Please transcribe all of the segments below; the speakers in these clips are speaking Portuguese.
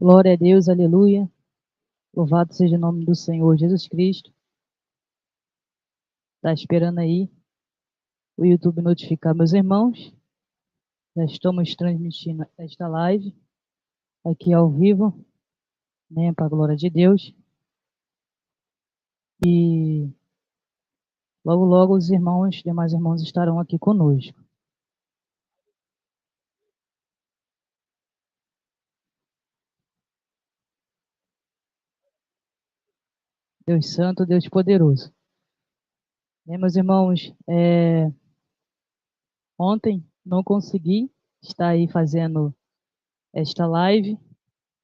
Glória a Deus, aleluia. Louvado seja o nome do Senhor Jesus Cristo. Está esperando aí o YouTube notificar meus irmãos. Já estamos transmitindo esta live aqui ao vivo, né, para a glória de Deus. E logo, logo os demais irmãos estarão aqui conosco. Deus Santo, Deus Poderoso. Meus irmãos, ontem não consegui estar aí fazendo esta live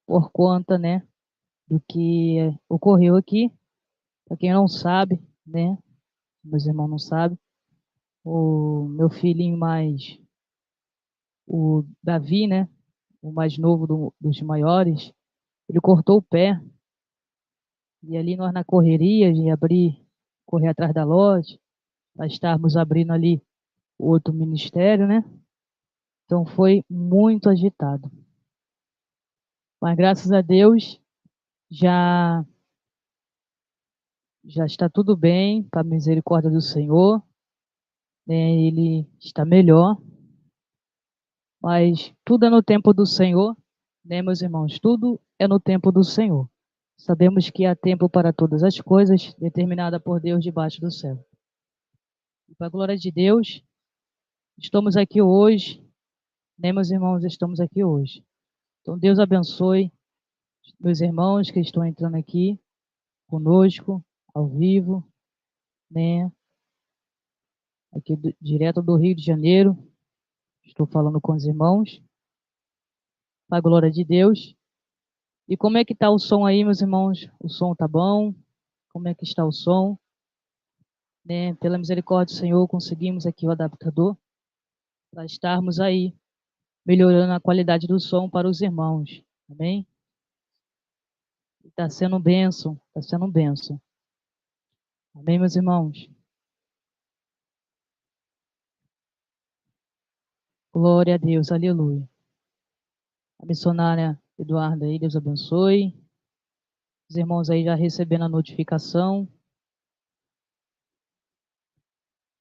por conta, né, do que ocorreu aqui. Para quem não sabe, né, meus irmãos não sabem, o meu filhinho mais, o Davi, né, o mais novo dos maiores, ele cortou o pé. E ali nós na correria de correr atrás da loja, nós estarmos abrindo ali o outro ministério, né? Então foi muito agitado. Mas graças a Deus já está tudo bem, com a misericórdia do Senhor, né? Ele está melhor. Mas tudo é no tempo do Senhor, né, meus irmãos? Tudo é no tempo do Senhor. Sabemos que há tempo para todas as coisas, determinada por Deus debaixo do céu. E para a glória de Deus, estamos aqui hoje, né, meus irmãos? Estamos aqui hoje. Então, Deus abençoe meus irmãos que estão entrando aqui conosco, ao vivo, né? Aqui direto do Rio de Janeiro. Estou falando com os irmãos. Para a glória de Deus. E como é que está o som aí, meus irmãos? O som tá bom? Como é que está o som? Né? Pela misericórdia do Senhor, conseguimos aqui o adaptador para estarmos aí melhorando a qualidade do som para os irmãos. Amém? Está sendo bênção, está sendo bênção. Amém, meus irmãos? Glória a Deus, aleluia. A missionária Eduarda aí, Deus abençoe. Os irmãos aí já recebendo a notificação.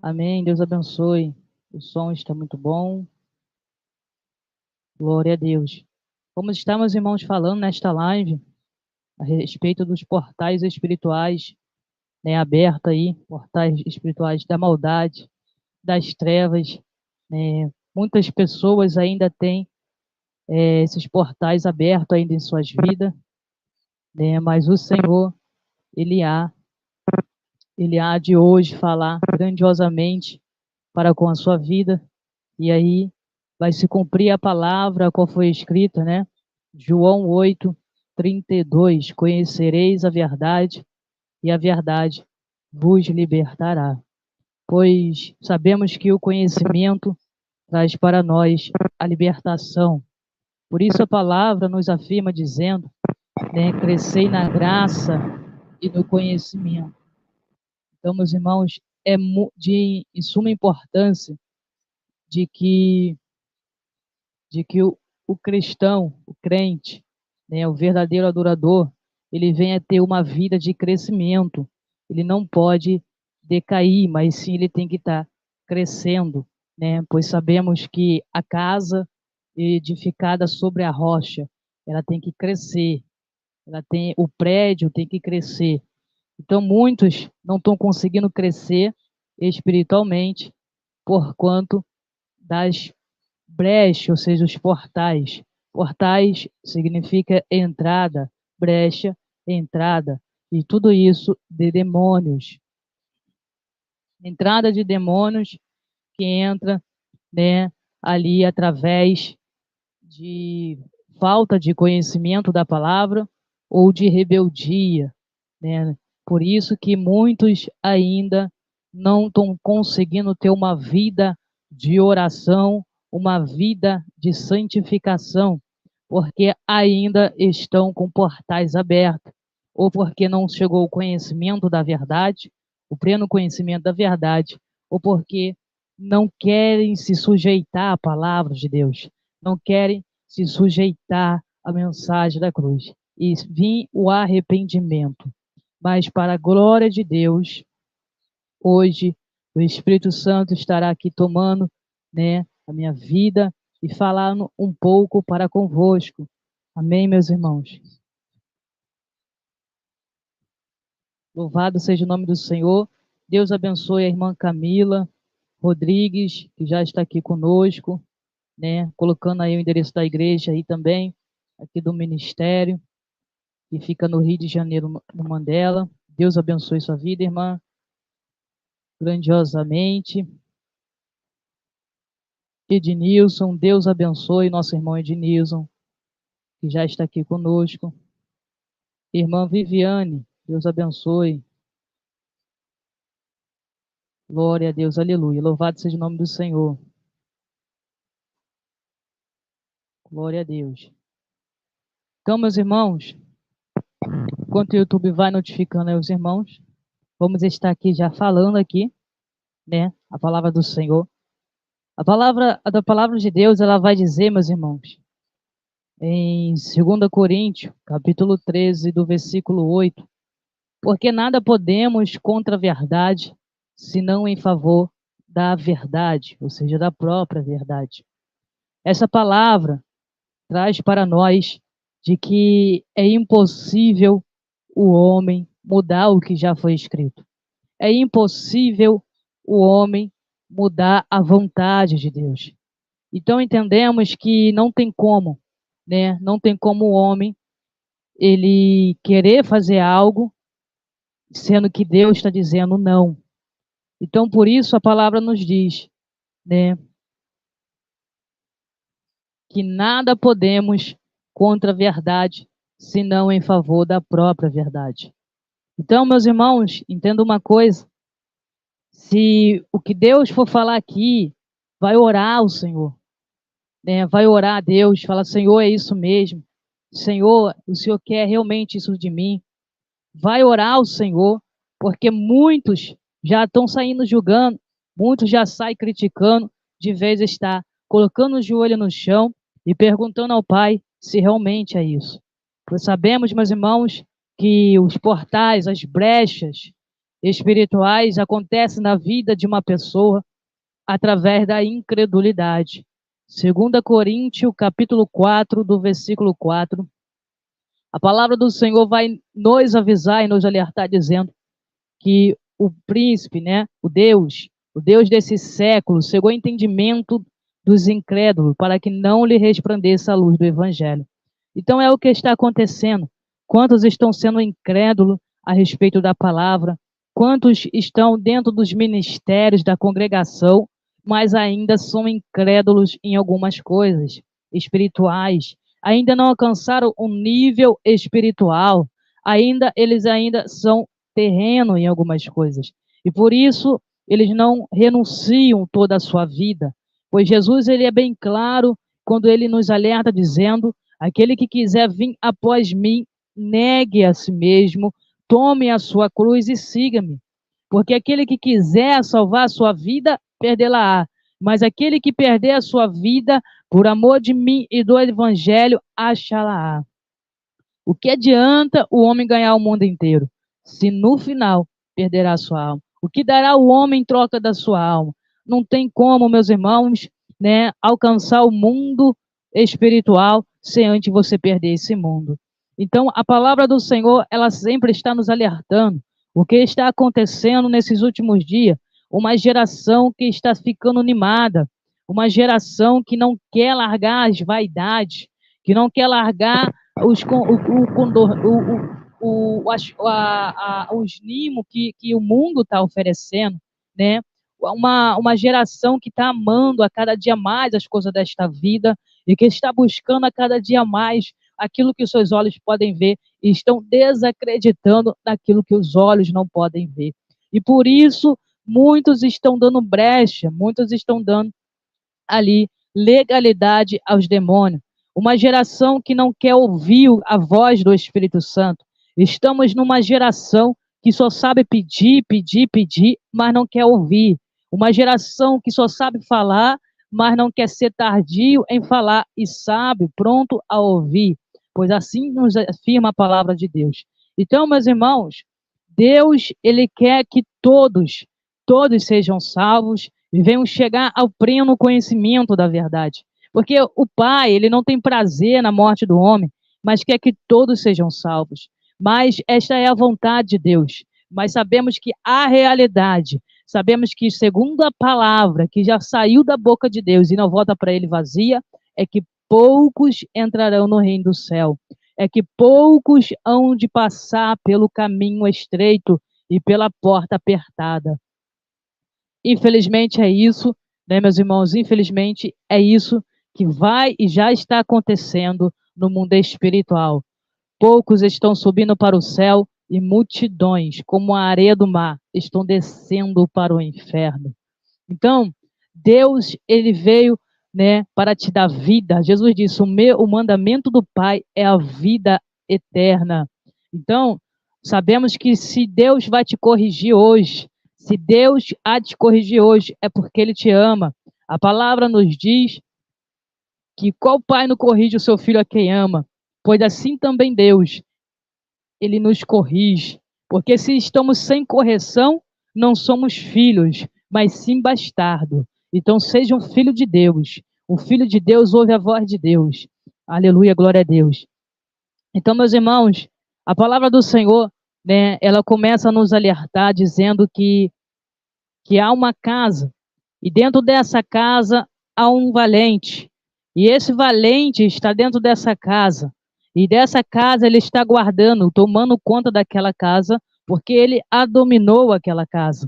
Amém, Deus abençoe. O som está muito bom. Glória a Deus. Como estamos, meus irmãos, falando nesta live a respeito dos portais espirituais, né, abertos aí, portais espirituais da maldade, das trevas, né? Muitas pessoas ainda têm esses portais abertos ainda em suas vidas, né? Mas o Senhor, Ele há de hoje falar grandiosamente para com a sua vida, e aí vai se cumprir a palavra qual foi escrita, né? João 8:32, conhecereis a verdade, e a verdade vos libertará. Pois sabemos que o conhecimento traz para nós a libertação. Por isso a palavra nos afirma dizendo, né, crescei na graça e no conhecimento. Então, meus irmãos, é de suma importância de que o cristão, o crente, né, o verdadeiro adorador, ele venha ter uma vida de crescimento. Ele não pode decair, mas sim ele tem que estar crescendo, né? Pois sabemos que a casa edificada sobre a rocha, ela tem que crescer. O prédio tem que crescer. Então muitos não estão conseguindo crescer espiritualmente por quanto das brechas, ou seja, os portais. Portais significa entrada, brecha, entrada, e tudo isso de demônios. Entrada de demônios que entra, né, ali através de falta de conhecimento da palavra ou de rebeldia, né? Por isso que muitos ainda não estão conseguindo ter uma vida de oração, uma vida de santificação, porque ainda estão com portais abertos, ou porque não chegou o conhecimento da verdade, o pleno conhecimento da verdade, ou porque não querem se sujeitar à palavra de Deus, não querem se sujeitar a mensagem da cruz e vir o arrependimento. Mas para a glória de Deus, hoje o Espírito Santo estará aqui tomando, né, a minha vida e falando um pouco para convosco. Amém, meus irmãos? Louvado seja o nome do Senhor. Deus abençoe a irmã Camila Rodrigues, que já está aqui conosco, né? Colocando aí o endereço da igreja aí também, aqui do ministério, que fica no Rio de Janeiro, no Mandela. Deus abençoe sua vida, irmã, grandiosamente. Ednilson, Deus abençoe nosso irmão Ednilson, que já está aqui conosco. Irmã Viviane, Deus abençoe. Glória a Deus, aleluia. Louvado seja o nome do Senhor. Glória a Deus. Então, meus irmãos, enquanto o YouTube vai notificando aí os irmãos, vamos estar aqui já falando aqui, né, a palavra do Senhor. A palavra de Deus, ela vai dizer, meus irmãos, em 2 Coríntios, capítulo 13, do versículo 8, porque nada podemos contra a verdade, senão em favor da verdade, ou seja, da própria verdade. Essa palavra traz para nós de que é impossível o homem mudar o que já foi escrito. É impossível o homem mudar a vontade de Deus. Então entendemos que não tem como, né? Não tem como o homem ele querer fazer algo sendo que Deus está dizendo não. Então por isso a palavra nos diz, né, que nada podemos contra a verdade, senão em favor da própria verdade. Então, meus irmãos, entenda uma coisa: se o que Deus for falar aqui, vai orar ao Senhor, né? Vai orar a Deus, fala: Senhor, é isso mesmo. Senhor, o Senhor quer realmente isso de mim. Vai orar ao Senhor, porque muitos já estão saindo julgando, muitos já saem criticando, de vez está colocando o joelho no chão e perguntando ao Pai se realmente é isso. Nós sabemos, meus irmãos, que os portais, as brechas espirituais acontecem na vida de uma pessoa através da incredulidade. 2 Coríntios, capítulo 4, do versículo 4, a palavra do Senhor vai nos avisar e nos alertar, dizendo que o príncipe, né, o Deus desse século, cegou o entendimento dos incrédulos, para que não lhe resplandeça a luz do evangelho. Então é o que está acontecendo. Quantos estão sendo incrédulos a respeito da palavra? Quantos estão dentro dos ministérios da congregação, mas ainda são incrédulos em algumas coisas espirituais? Ainda não alcançaram um nível espiritual. Eles ainda são terreno em algumas coisas. E por isso eles não renunciam toda a sua vida. Pois Jesus, ele é bem claro quando ele nos alerta dizendo: aquele que quiser vir após mim, negue a si mesmo, tome a sua cruz e siga-me. Porque aquele que quiser salvar a sua vida, perdê-la-á. Mas aquele que perder a sua vida, por amor de mim e do evangelho, achá-la-á. O que adianta o homem ganhar o mundo inteiro, se no final perderá a sua alma? O que dará o homem em troca da sua alma? Não tem como, meus irmãos, né, alcançar o mundo espiritual sem antes você perder esse mundo. Então, a palavra do Senhor, ela sempre está nos alertando. O que está acontecendo nesses últimos dias? Uma geração que está ficando animada, uma geração que não quer largar as vaidades, que não quer largar os mimos que o mundo está oferecendo, né? Uma geração que está amando a cada dia mais as coisas desta vida e que está buscando a cada dia mais aquilo que os seus olhos podem ver e estão desacreditando naquilo que os olhos não podem ver. E por isso, muitos estão dando brecha, muitos estão dando ali legalidade aos demônios. Uma geração que não quer ouvir a voz do Espírito Santo. Estamos numa geração que só sabe pedir, pedir, pedir, mas não quer ouvir. Uma geração que só sabe falar, mas não quer ser tardio em falar e sabe, pronto a ouvir. pois assim nos afirma a palavra de Deus. Então, meus irmãos, Deus, ele quer que todos sejam salvos e venham chegar ao pleno conhecimento da verdade. Porque o Pai, ele não tem prazer na morte do homem, mas quer que todos sejam salvos. Mas esta é a vontade de Deus. Mas sabemos que a realidade, sabemos que segundo a palavra que já saiu da boca de Deus e não volta para ele vazia, é que poucos entrarão no reino do céu. É que poucos hão de passar pelo caminho estreito e pela porta apertada. Infelizmente é isso, né, meus irmãos? Infelizmente é isso que vai e já está acontecendo no mundo espiritual. Poucos estão subindo para o céu e multidões, como a areia do mar, estão descendo para o inferno. Então, Deus, ele veio, né, para te dar vida. Jesus disse: o mandamento do Pai é a vida eterna. Então, sabemos que se Deus vai te corrigir hoje, se Deus há de te corrigir hoje, é porque ele te ama. A palavra nos diz que qual pai não corrige o seu filho a quem ama? Pois assim também Deus, ele nos corrige. Porque se estamos sem correção, não somos filhos, mas sim bastardo. Então seja um filho de Deus. O filho de Deus ouve a voz de Deus. Aleluia, glória a Deus. Então, meus irmãos, a palavra do Senhor, né, ela começa a nos alertar dizendo que há uma casa, e dentro dessa casa há um valente. E esse valente está dentro dessa casa. E dessa casa ele está guardando, tomando conta daquela casa, porque ele a dominou aquela casa.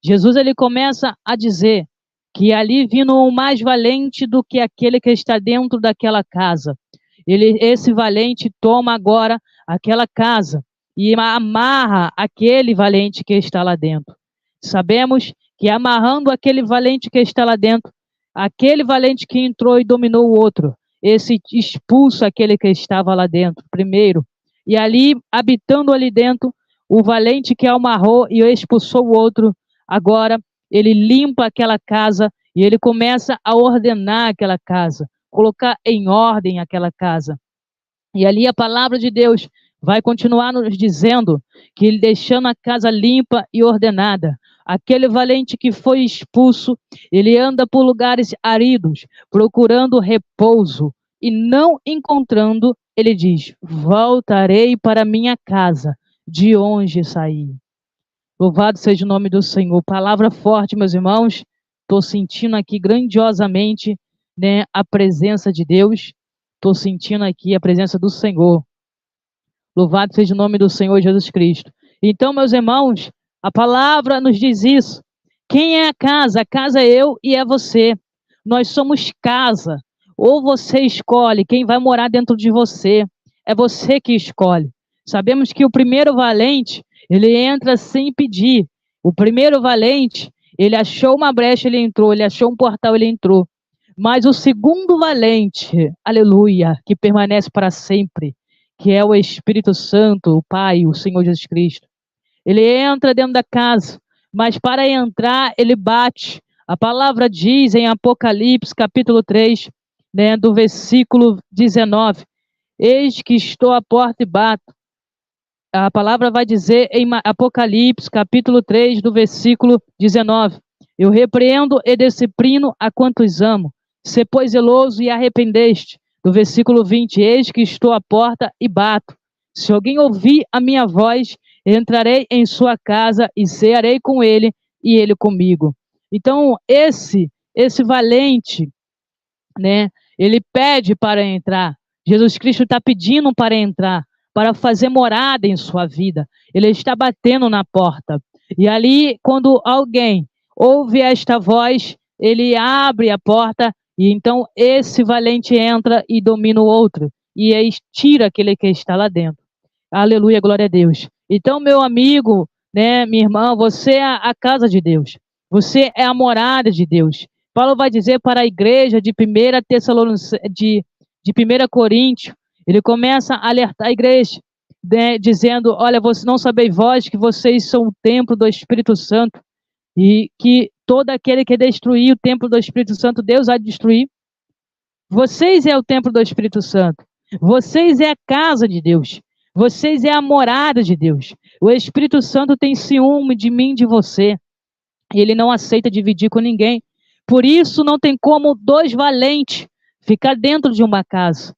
Jesus, ele começa a dizer que ali vindo um mais valente do que aquele que está dentro daquela casa. Esse valente toma agora aquela casa e amarra aquele valente que está lá dentro. Sabemos que amarrando aquele valente que está lá dentro, aquele valente que entrou e dominou o outro, esse expulsa aquele que estava lá dentro primeiro. E ali, habitando ali dentro, o valente que amarrou e expulsou o outro, agora ele limpa aquela casa e ele começa a ordenar aquela casa, colocar em ordem aquela casa. E ali a palavra de Deus vai continuar nos dizendo que ele deixando a casa limpa e ordenada. Aquele valente que foi expulso, ele anda por lugares áridos, procurando repouso, e não encontrando, ele diz: voltarei para minha casa, de onde saí. Louvado seja o nome do Senhor. Palavra forte, meus irmãos. Estou sentindo aqui grandiosamente, né, a presença de Deus. Estou sentindo aqui a presença do Senhor. Louvado seja o nome do Senhor Jesus Cristo. Então, meus irmãos, a palavra nos diz isso. Quem é a casa? A casa é eu e é você. Nós somos casa. Ou você escolhe quem vai morar dentro de você. É você que escolhe. Sabemos que o primeiro valente, ele entra sem pedir. O primeiro valente, ele achou uma brecha, ele entrou. Ele achou um portal, ele entrou. Mas o segundo valente, aleluia, que permanece para sempre, que é o Espírito Santo, o Pai, o Senhor Jesus Cristo. Ele entra dentro da casa, mas para entrar, ele bate. A palavra diz em Apocalipse, capítulo 3, né, do versículo 19, eis que estou à porta e bato. A palavra vai dizer em Apocalipse, capítulo 3, do versículo 19, eu repreendo e disciplino a quantos amo. Se, pois, zeloso e arrependeste. Do versículo 20, eis que estou à porta e bato. Se alguém ouvir a minha voz, entrarei em sua casa e cearei com ele e ele comigo. Então, esse valente, né, ele pede para entrar. Jesus Cristo está pedindo para entrar, para fazer morada em sua vida. Ele está batendo na porta. E ali, quando alguém ouve esta voz, ele abre a porta e então esse valente entra e domina o outro. E aí tira aquele que está lá dentro. Aleluia, glória a Deus. Então, meu amigo, né, minha irmã, você é a casa de Deus. Você é a morada de Deus. Paulo vai dizer para a igreja de 1 Tessalonicenses, de 1 Coríntios, ele começa a alertar a igreja, né, dizendo, olha, você não sabeis vós que vocês são o templo do Espírito Santo e que todo aquele que destruir o templo do Espírito Santo, Deus há de destruir. Vocês é o templo do Espírito Santo. Vocês é a casa de Deus. Vocês é a morada de Deus. O Espírito Santo tem ciúme de mim, de você. Ele não aceita dividir com ninguém. Por isso, não tem como dois valentes ficar dentro de uma casa.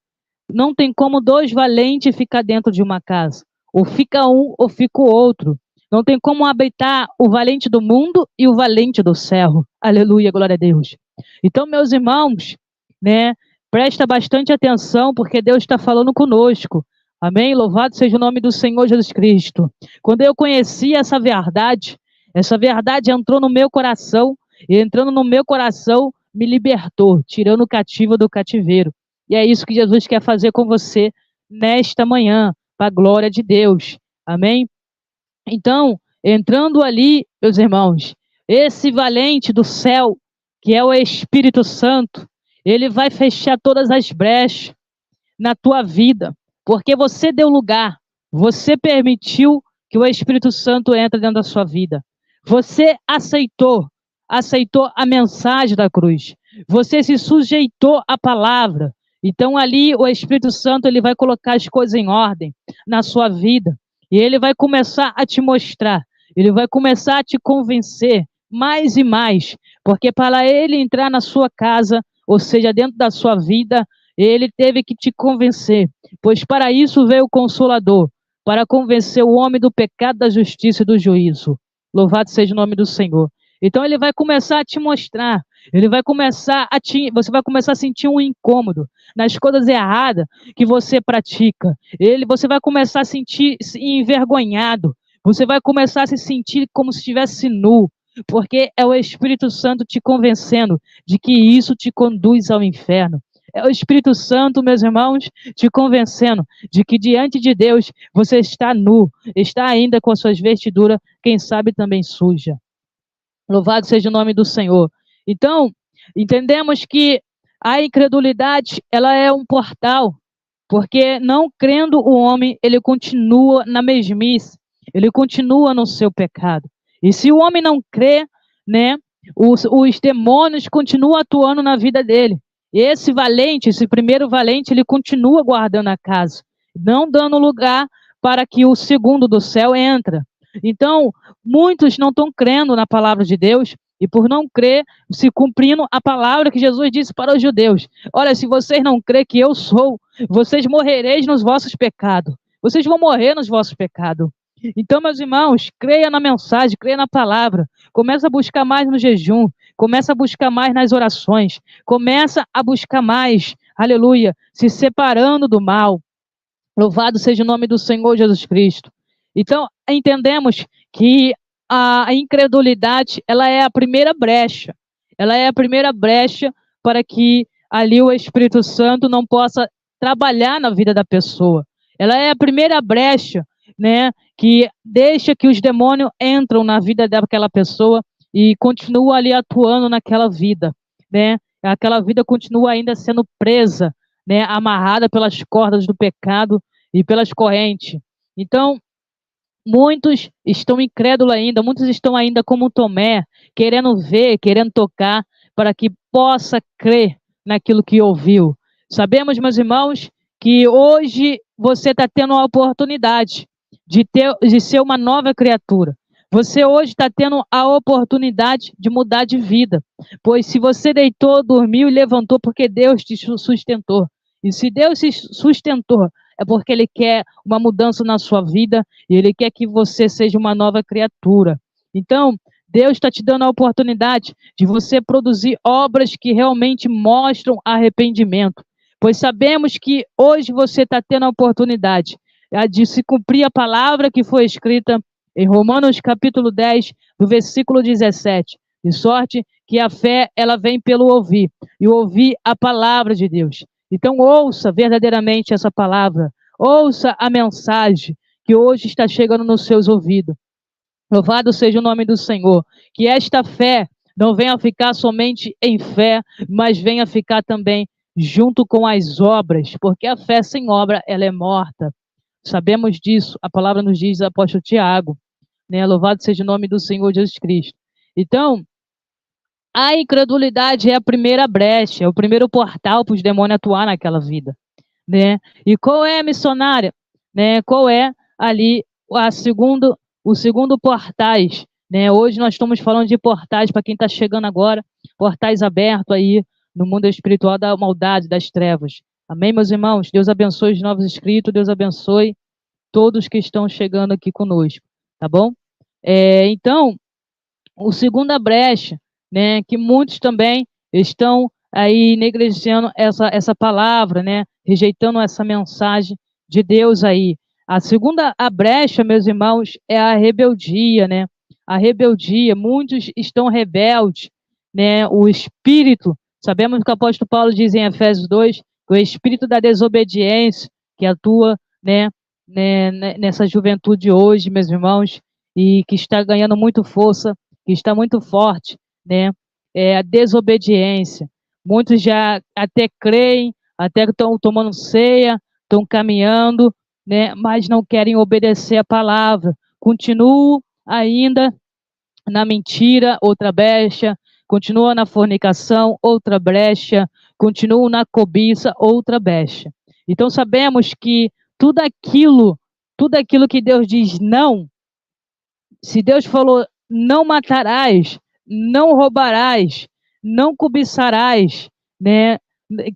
Não tem como dois valentes ficar dentro de uma casa. Ou fica um ou fica o outro. Não tem como habitar o valente do mundo e o valente do céu. Aleluia, glória a Deus. Então, meus irmãos, né, presta bastante atenção, porque Deus está falando conosco. Amém? Louvado seja o nome do Senhor Jesus Cristo. Quando eu conheci essa verdade entrou no meu coração, e entrando no meu coração, me libertou, tirando o cativo do cativeiro. E é isso que Jesus quer fazer com você nesta manhã, para a glória de Deus. Amém? Então, entrando ali, meus irmãos, esse valente do céu, que é o Espírito Santo, ele vai fechar todas as brechas na tua vida, porque você deu lugar, você permitiu que o Espírito Santo entre dentro da sua vida. Você aceitou a mensagem da cruz. Você se sujeitou à palavra. Então ali o Espírito Santo ele vai colocar as coisas em ordem na sua vida. E ele vai começar a te mostrar, ele vai começar a te convencer mais e mais, porque para ele entrar na sua casa, ou seja, dentro da sua vida, ele teve que te convencer, pois para isso veio o Consolador, para convencer o homem do pecado, da justiça e do juízo. Louvado seja o nome do Senhor. Então ele vai começar a te mostrar, você vai começar a sentir um incômodo nas coisas erradas que você pratica. Você vai começar a sentir envergonhado, você vai começar a se sentir como se estivesse nu, porque é o Espírito Santo te convencendo de que isso te conduz ao inferno. É o Espírito Santo, meus irmãos, te convencendo de que diante de Deus você está nu, está ainda com as suas vestiduras, quem sabe também suja. Louvado seja o nome do Senhor. Então, entendemos que a incredulidade, ela é um portal, porque não crendo o homem, ele continua na mesmice, ele continua no seu pecado. E se o homem não crê, né, os demônios continuam atuando na vida dele. E esse primeiro valente, ele continua guardando a casa, não dando lugar para que o segundo do céu entre. Então, muitos não estão crendo na palavra de Deus, e por não crer, se cumprindo a palavra que Jesus disse para os judeus. Olha, se vocês não crêem que eu sou, vocês morrereis nos vossos pecados. Vocês vão morrer nos vossos pecados. Então, meus irmãos, creia na mensagem, creia na palavra. Começa a buscar mais no jejum, começa a buscar mais nas orações, começa a buscar mais, aleluia, se separando do mal. Louvado seja o nome do Senhor Jesus Cristo. Então, entendemos que a incredulidade, ela é a primeira brecha. Ela é a primeira brecha para que ali o Espírito Santo não possa trabalhar na vida da pessoa. Ela é a primeira brecha, né, que deixa que os demônios entram na vida daquela pessoa e continuam ali atuando naquela vida, né? Aquela vida continua ainda sendo presa, né, amarrada pelas cordas do pecado e pelas correntes. Então, muitos estão incrédulos ainda, muitos estão ainda como Tomé, querendo ver, querendo tocar, para que possa crer naquilo que ouviu. Sabemos, meus irmãos, que hoje você está tendo a oportunidade de ser uma nova criatura. Você hoje está tendo a oportunidade de mudar de vida. Pois se você deitou, dormiu e levantou, porque Deus te sustentou. E se Deus te sustentou, é porque Ele quer uma mudança na sua vida e Ele quer que você seja uma nova criatura. Então, Deus está te dando a oportunidade de você produzir obras que realmente mostram arrependimento. Pois sabemos que hoje você está tendo a oportunidade de se cumprir a palavra que foi escrita em Romanos capítulo 10, do versículo 17. De sorte que a fé, ela vem pelo ouvir, e ouvir a palavra de Deus. Então ouça verdadeiramente essa palavra, ouça a mensagem que hoje está chegando nos seus ouvidos. Louvado seja o nome do Senhor. Que esta fé não venha ficar somente em fé, mas venha ficar também junto com as obras, porque a fé sem obra, ela é morta. Sabemos disso, a palavra nos diz, apóstolo Tiago, né? Louvado seja o nome do Senhor Jesus Cristo. Então, a incredulidade é a primeira brecha, é o primeiro portal para os demônios atuar naquela vida. né? E qual é a missionária, né? Qual é ali o segundo portais, né? Hoje nós estamos falando de portais para quem está chegando agora, portais abertos aí no mundo espiritual da maldade, das trevas. Amém, meus irmãos? Deus abençoe os novos inscritos, Deus abençoe todos que estão chegando aqui conosco, tá bom? Então, o segunda brecha, né, que muitos também estão aí negligenciando essa palavra, né, rejeitando essa mensagem de Deus aí. A segunda brecha, meus irmãos, é a rebeldia, né? A rebeldia, muitos estão rebeldes, né? O espírito, sabemos que o apóstolo Paulo diz em Efésios 2, que o espírito da desobediência que atua, né, nessa juventude hoje, meus irmãos, e que está ganhando muito força, que está muito forte, né? É a desobediência. Muitos já até creem, até estão tomando ceia, estão caminhando, né? Mas não querem obedecer a palavra. Continuam ainda na mentira, outra brecha. Continua na fornicação, outra brecha. Continuam na cobiça, outra brecha. Então sabemos que tudo aquilo que Deus diz não, se Deus falou não matarás, não roubarás, não cobiçarás, né?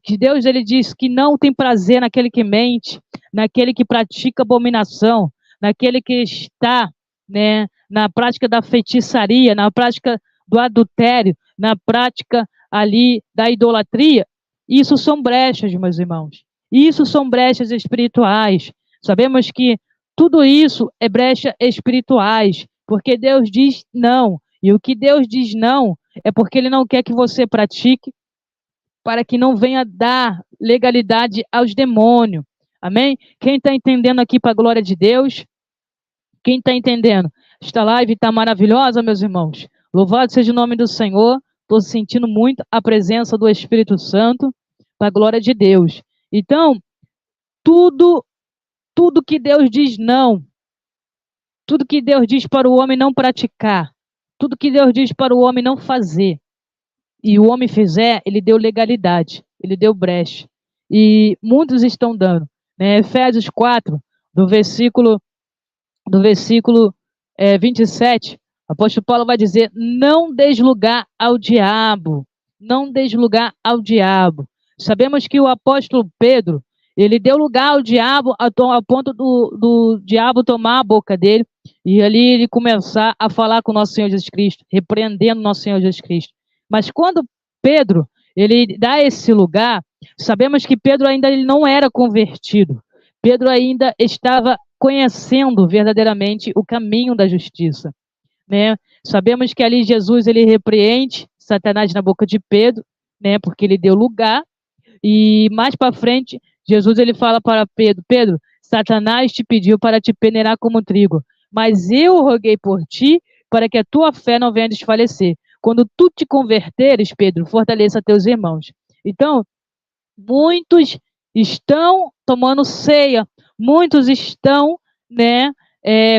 Que Deus ele diz que não tem prazer naquele que mente, naquele que pratica abominação, naquele que está, né, na prática da feitiçaria, na prática do adultério, na prática ali da idolatria. Isso são brechas, meus irmãos. Isso são brechas espirituais. Sabemos que tudo isso é brecha espirituais, porque Deus diz não. E o que Deus diz não é porque Ele não quer que você pratique, para que não venha dar legalidade aos demônios. Amém? Quem está entendendo aqui para a glória de Deus? Quem está entendendo? Esta live está maravilhosa, meus irmãos. Louvado seja o nome do Senhor. Estou sentindo muito a presença do Espírito Santo para a glória de Deus. Então, tudo que Deus diz não, tudo que Deus diz para o homem não praticar, tudo que Deus diz para o homem não fazer, e o homem fizer, ele deu legalidade, ele deu brecha. E muitos estão dando, né? Efésios 4, do versículo 27, o apóstolo Paulo vai dizer: não deis lugar ao diabo, não deis lugar ao diabo. Sabemos que o apóstolo Pedro, ele deu lugar ao diabo ao ponto do diabo tomar a boca dele e ali ele começar a falar com o nosso Senhor Jesus Cristo, repreendendo nosso Senhor Jesus Cristo. Mas quando Pedro, ele dá esse lugar, sabemos que Pedro ainda ele não era convertido. Pedro ainda estava conhecendo verdadeiramente o caminho da justiça, né? Sabemos que ali Jesus ele repreende Satanás na boca de Pedro, né? Porque ele deu lugar. E mais para frente, Jesus ele fala para Pedro: Pedro, Satanás te pediu para te peneirar como trigo, mas eu roguei por ti para que a tua fé não venha desfalecer. Quando tu te converteres, Pedro, fortaleça teus irmãos. Então, muitos estão tomando ceia, muitos estão, né,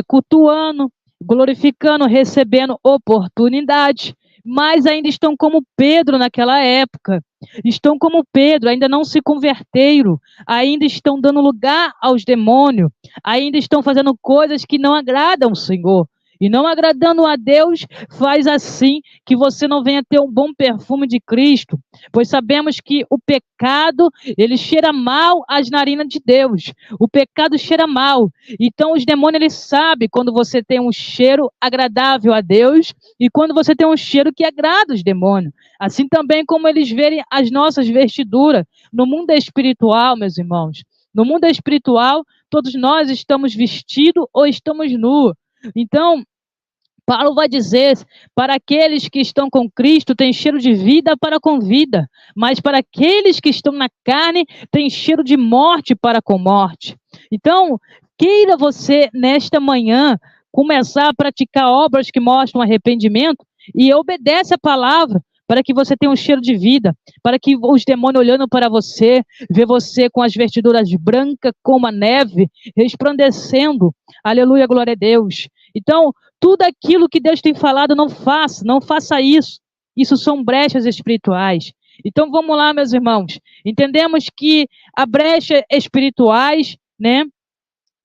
cultuando, glorificando, recebendo oportunidade, mas ainda estão como Pedro naquela época. Estão como Pedro, ainda não se converteram, ainda estão dando lugar aos demônios, ainda estão fazendo coisas que não agradam o Senhor. E não agradando a Deus, faz assim que você não venha ter um bom perfume de Cristo, pois sabemos que o pecado, ele cheira mal às narinas de Deus. O pecado cheira mal. Então os demônios, eles sabem quando você tem um cheiro agradável a Deus e quando você tem um cheiro que agrada os demônios. Assim também como eles verem as nossas vestiduras no mundo espiritual, meus irmãos. No mundo espiritual, todos nós estamos vestidos ou estamos nus. Então, Paulo vai dizer: para aqueles que estão com Cristo, tem cheiro de vida para com vida, mas para aqueles que estão na carne, tem cheiro de morte para com morte. Então, queira você, nesta manhã, começar a praticar obras que mostram arrependimento e obedece a palavra, para que você tenha um cheiro de vida, para que os demônios olhando para você, vê você com as vestiduras brancas como a neve, resplandecendo. Aleluia, glória a Deus. Então, tudo aquilo que Deus tem falado, não faça isso. Isso são brechas espirituais. Então vamos lá, meus irmãos. Entendemos que a brecha espirituais, né,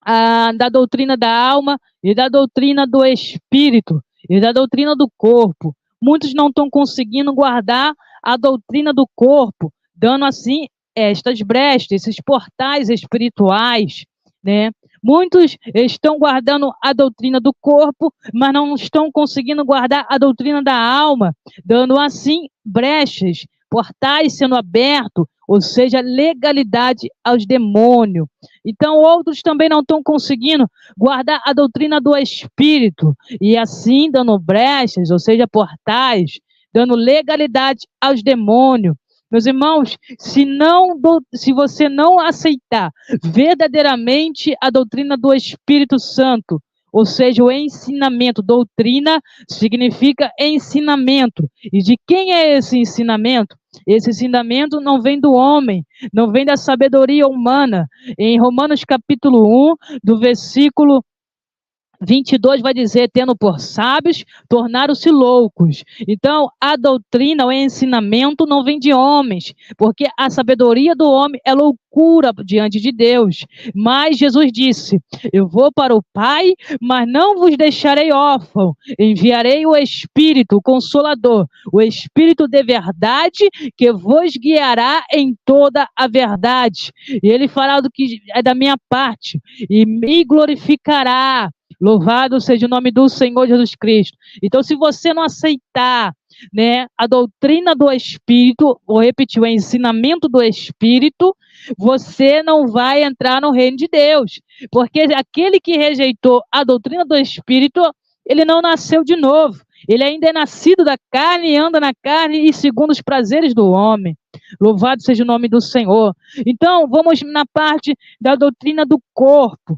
da doutrina da alma e da doutrina do espírito e da doutrina do corpo. Muitos não estão conseguindo guardar a doutrina do corpo, dando assim estas brechas, esses portais espirituais, né? Muitos estão guardando a doutrina do corpo, mas não estão conseguindo guardar a doutrina da alma, dando assim brechas, portais sendo abertos, ou seja, legalidade aos demônios. Então, outros também não estão conseguindo guardar a doutrina do Espírito, e assim dando brechas, ou seja, portais, dando legalidade aos demônios. Meus irmãos, se você não aceitar verdadeiramente a doutrina do Espírito Santo, ou seja, o ensinamento, doutrina significa ensinamento. E de quem é esse ensinamento? Esse ensinamento não vem do homem, não vem da sabedoria humana. Em Romanos capítulo 1, do versículo 22 vai dizer, tendo por sábios, tornaram-se loucos. Então, a doutrina, o ensinamento não vem de homens, porque a sabedoria do homem é loucura diante de Deus. Mas Jesus disse, eu vou para o Pai, mas não vos deixarei órfão, enviarei o Espírito, o Consolador, o Espírito de verdade, que vos guiará em toda a verdade. E ele fará do que é da minha parte, e me glorificará. Louvado seja o nome do Senhor Jesus Cristo. Então, se você não aceitar, né, a doutrina do Espírito, vou repetir, o ensinamento do Espírito, você não vai entrar no reino de Deus. Porque aquele que rejeitou a doutrina do Espírito, ele não nasceu de novo. Ele ainda é nascido da carne e anda na carne e segundo os prazeres do homem. Louvado seja o nome do Senhor. Então, vamos na parte da doutrina do corpo.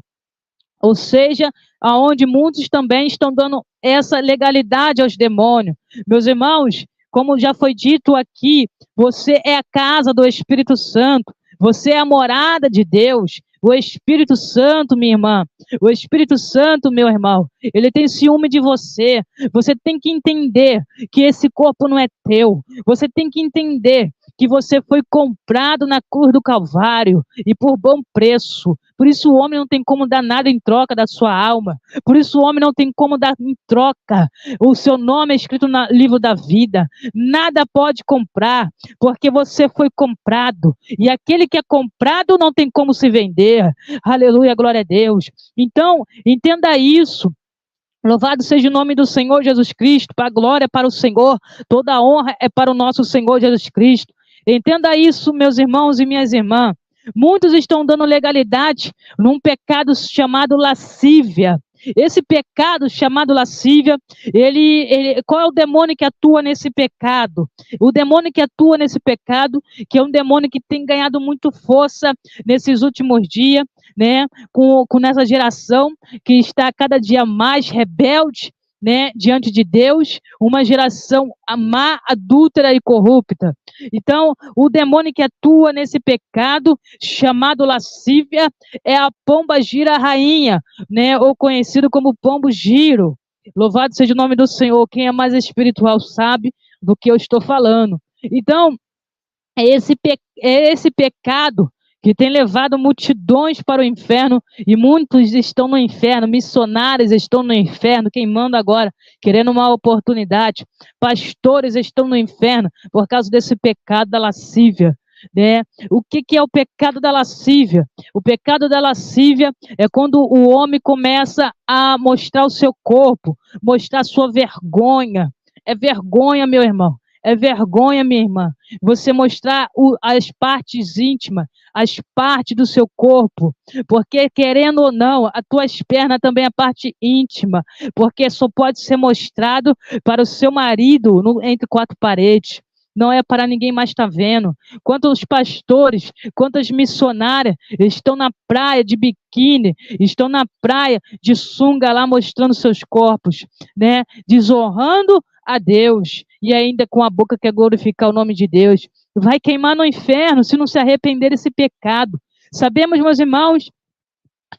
Ou seja, aonde muitos também estão dando essa legalidade aos demônios. Meus irmãos, como já foi dito aqui, você é a casa do Espírito Santo, você é a morada de Deus. O Espírito Santo, minha irmã, o Espírito Santo, meu irmão, ele tem ciúme de você. Você tem que entender que esse corpo não é teu. Você tem que entender que você foi comprado na cruz do Calvário e por bom preço. Por isso o homem não tem como dar nada em troca da sua alma. Por isso o homem não tem como dar em troca. O seu nome é escrito no livro da vida. Nada pode comprar, porque você foi comprado. E aquele que é comprado não tem como se vender. Aleluia, glória a Deus. Então, entenda isso. Louvado seja o nome do Senhor Jesus Cristo, para a glória para o Senhor, toda a honra é para o nosso Senhor Jesus Cristo. Entenda isso, meus irmãos e minhas irmãs. Muitos estão dando legalidade num pecado chamado lascívia. Esse pecado chamado lascívia, qual é o demônio que atua nesse pecado? O demônio que atua nesse pecado, que é um demônio que tem ganhado muito força nesses últimos dias, né? Com essa geração que está cada dia mais rebelde, né, diante de Deus, uma geração má, adúltera e corrupta. Então, o demônio que atua nesse pecado, chamado lascívia, é a pomba gira rainha, né, ou conhecido como pombo giro. Louvado seja o nome do Senhor. Quem é mais espiritual sabe do que eu estou falando. Então, é esse pecado que tem levado multidões para o inferno, e muitos estão no inferno, missionários estão no inferno, queimando agora, querendo uma oportunidade, pastores estão no inferno, por causa desse pecado da lascívia, né? O que é o pecado da lascívia? O pecado da lascívia é quando o homem começa a mostrar o seu corpo, mostrar a sua vergonha. É vergonha, meu irmão. É vergonha, minha irmã, você mostrar as partes íntimas, as partes do seu corpo, porque querendo ou não, as tuas pernas também é a parte íntima, porque só pode ser mostrado para o seu marido entre quatro paredes. Não é para ninguém mais estar vendo. Quantos pastores, quantas missionárias estão na praia de biquíni, estão na praia de sunga lá mostrando seus corpos, né? Desonrando a Deus, e ainda com a boca quer glorificar o nome de Deus. Vai queimar no inferno se não se arrepender desse pecado. Sabemos, meus irmãos,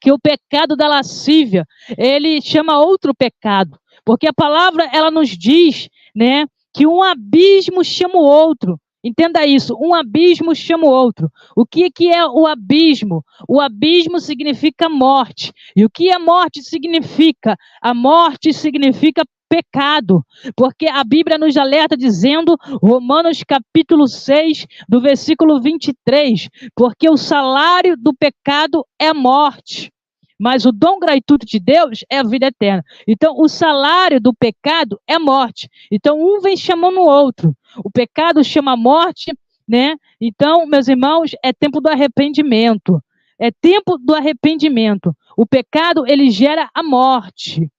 que o pecado da lascívia, ele chama outro pecado, porque a palavra, ela nos diz, né, que um abismo chama o outro. Entenda isso, um abismo chama o outro. O que é o abismo? O abismo significa morte. E o que a morte significa? A morte significa pecado, porque a Bíblia nos alerta dizendo, Romanos capítulo 6, do versículo 23, porque o salário do pecado é a morte, mas o dom gratuito de Deus é a vida eterna. Então, o salário do pecado é morte. Então, um vem chamando o outro. O pecado chama a morte, né? Então, meus irmãos, é tempo do arrependimento. É tempo do arrependimento. O pecado, ele gera a morte.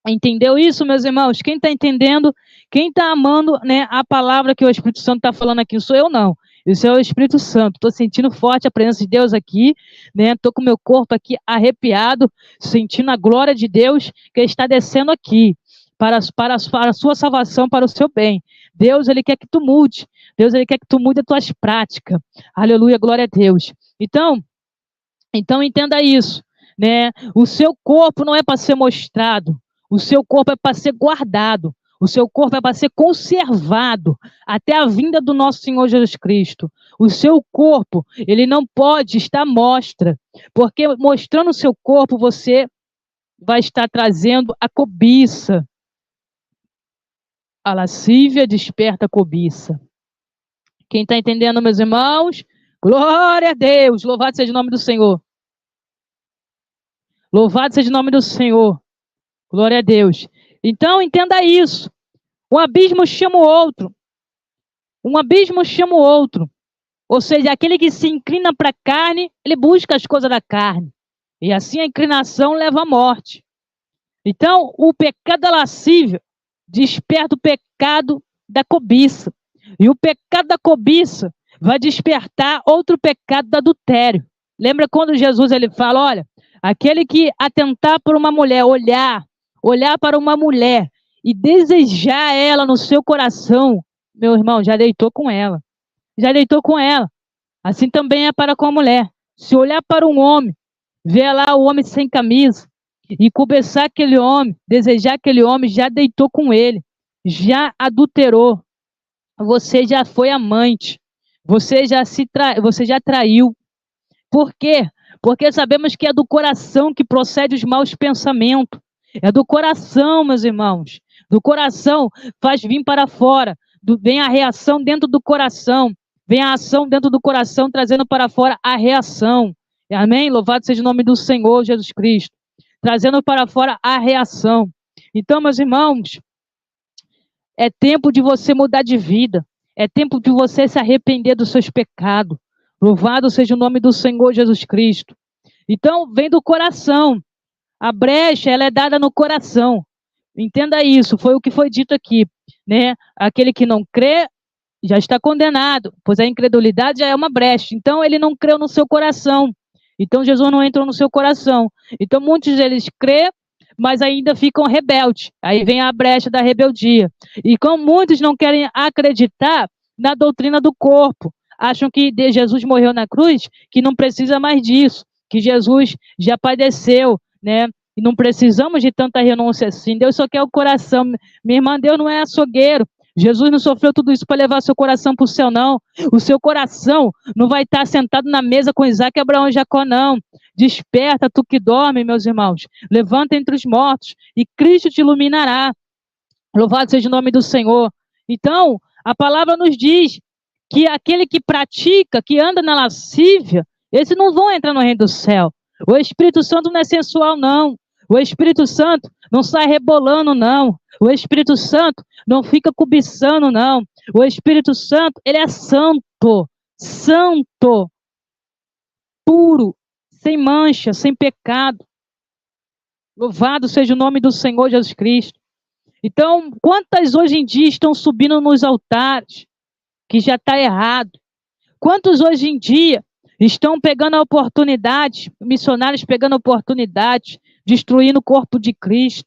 Entendeu isso, meus irmãos? Quem está entendendo, quem está amando, né, a palavra que o Espírito Santo está falando aqui, sou eu não. Isso é o Espírito Santo. Estou sentindo forte a presença de Deus aqui, né? Estou com meu corpo aqui arrepiado, sentindo a glória de Deus que está descendo aqui para a sua salvação, para o seu bem. Deus, ele quer que tu mude. Deus, ele quer que tu mude as tuas práticas. Aleluia, glória a Deus. Então entenda isso, né? O seu corpo não é para ser mostrado. O seu corpo é para ser guardado. O seu corpo é para ser conservado até a vinda do nosso Senhor Jesus Cristo. O seu corpo, ele não pode estar à mostra, porque mostrando o seu corpo, você vai estar trazendo a cobiça. A lascívia desperta a cobiça. Quem está entendendo, meus irmãos? Glória a Deus! Louvado seja o nome do Senhor. Louvado seja o nome do Senhor. Glória a Deus. Então, entenda isso. Um abismo chama o outro. Um abismo chama o outro. Ou seja, aquele que se inclina para a carne, ele busca as coisas da carne. E assim a inclinação leva à morte. Então, o pecado da lascívia desperta o pecado da cobiça. E o pecado da cobiça vai despertar outro pecado do adultério. Lembra quando Jesus ele fala, olha, aquele que atentar por uma mulher, olhar para uma mulher e desejar ela no seu coração, meu irmão, já deitou com ela. Já deitou com ela. Assim também é para com a mulher. Se olhar para um homem, ver lá o homem sem camisa, e cobiçar aquele homem, desejar aquele homem, já deitou com ele, já adulterou. Você já foi amante. Você já traiu. Por quê? Porque sabemos que é do coração que procede os maus pensamentos. É do coração, meus irmãos. Do coração faz vir para fora. Vem a reação dentro do coração. Vem a ação dentro do coração, trazendo para fora a reação. Amém? Louvado seja o nome do Senhor Jesus Cristo. Trazendo para fora a reação. Então, meus irmãos, é tempo de você mudar de vida. É tempo de você se arrepender dos seus pecados. Louvado seja o nome do Senhor Jesus Cristo. Então, vem do coração. A brecha, ela é dada no coração. Entenda isso, foi o que foi dito aqui, né? Aquele que não crê já está condenado, pois a incredulidade já é uma brecha. Então, ele não creu no seu coração. Então, Jesus não entrou no seu coração. Então, muitos deles crê, mas ainda ficam rebeldes. Aí vem a brecha da rebeldia. E como muitos não querem acreditar na doutrina do corpo, acham que Jesus morreu na cruz, que não precisa mais disso, que Jesus já padeceu, né? E não precisamos de tanta renúncia assim. Deus só quer o coração. Minha irmã, Deus não é açougueiro. Jesus não sofreu tudo isso para levar seu coração para o céu, não. O seu coração não vai estar sentado na mesa com Isaac, Abraão e Jacó, não. Desperta, tu que dorme, meus irmãos. Levanta entre os mortos e Cristo te iluminará. Louvado seja o nome do Senhor. Então, a palavra nos diz que aquele que pratica, que anda na lascívia, esses não vão entrar no reino do céu. O Espírito Santo não é sensual, não. O Espírito Santo não sai rebolando, não. O Espírito Santo não fica cobiçando, não. O Espírito Santo, ele é santo, santo, puro, sem mancha, sem pecado. Louvado seja o nome do Senhor Jesus Cristo. Então, quantas hoje em dia estão subindo nos altares, que já está errado? Quantos hoje em dia estão pegando a oportunidade, missionários pegando a oportunidade, destruindo o corpo de Cristo?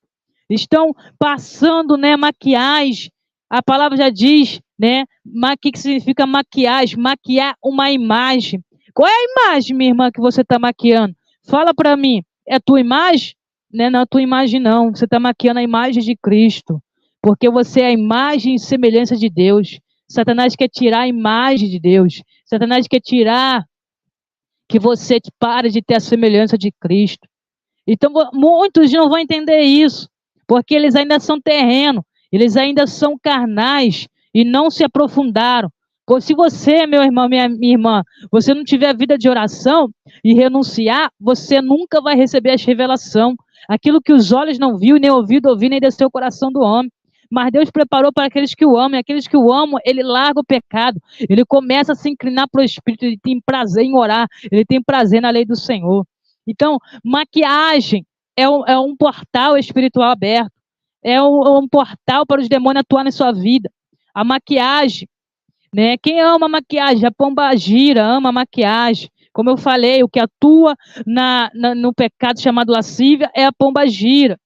Estão passando, né, maquiagem. A palavra já diz, né, o que significa maquiagem? Maquiar uma imagem. Qual é a imagem, minha irmã, que você está maquiando? Fala para mim, é a tua imagem? Né, não é a tua imagem, não. Você está maquiando a imagem de Cristo, porque você é a imagem e semelhança de Deus. Satanás quer tirar a imagem de Deus. Satanás quer tirar que você pare de ter a semelhança de Cristo. Então, muitos não vão entender isso, porque eles ainda são terreno, eles ainda são carnais e não se aprofundaram. Pois se você, meu irmão, minha irmã, você não tiver vida de oração e renunciar, você nunca vai receber as revelações. Aquilo que os olhos não viu, nem ouvido ouviu, nem desceu o coração do homem. Mas Deus preparou para aqueles que o amam, e aqueles que o amam, ele larga o pecado, ele começa a se inclinar para o Espírito, ele tem prazer em orar, ele tem prazer na lei do Senhor. Então, maquiagem é um portal espiritual aberto, é um portal para os demônios atuarem em sua vida. A maquiagem, né? Quem ama a maquiagem? A pombagira ama a maquiagem. Como eu falei, o que atua no pecado chamado lascívia é a pombagira.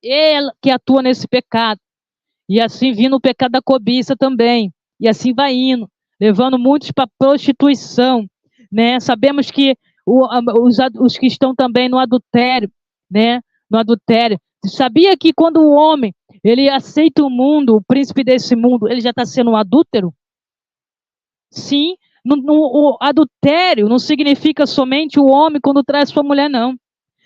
Ela que atua nesse pecado. E assim vindo o pecado da cobiça também. E assim vai indo, levando muitos para prostituição, né? Sabemos que os que estão também no adultério, né? No adultério. Sabia que quando o homem ele aceita o mundo, o príncipe desse mundo, ele já está sendo um adúltero? Sim. O adultério não significa somente o homem quando traz sua mulher, não.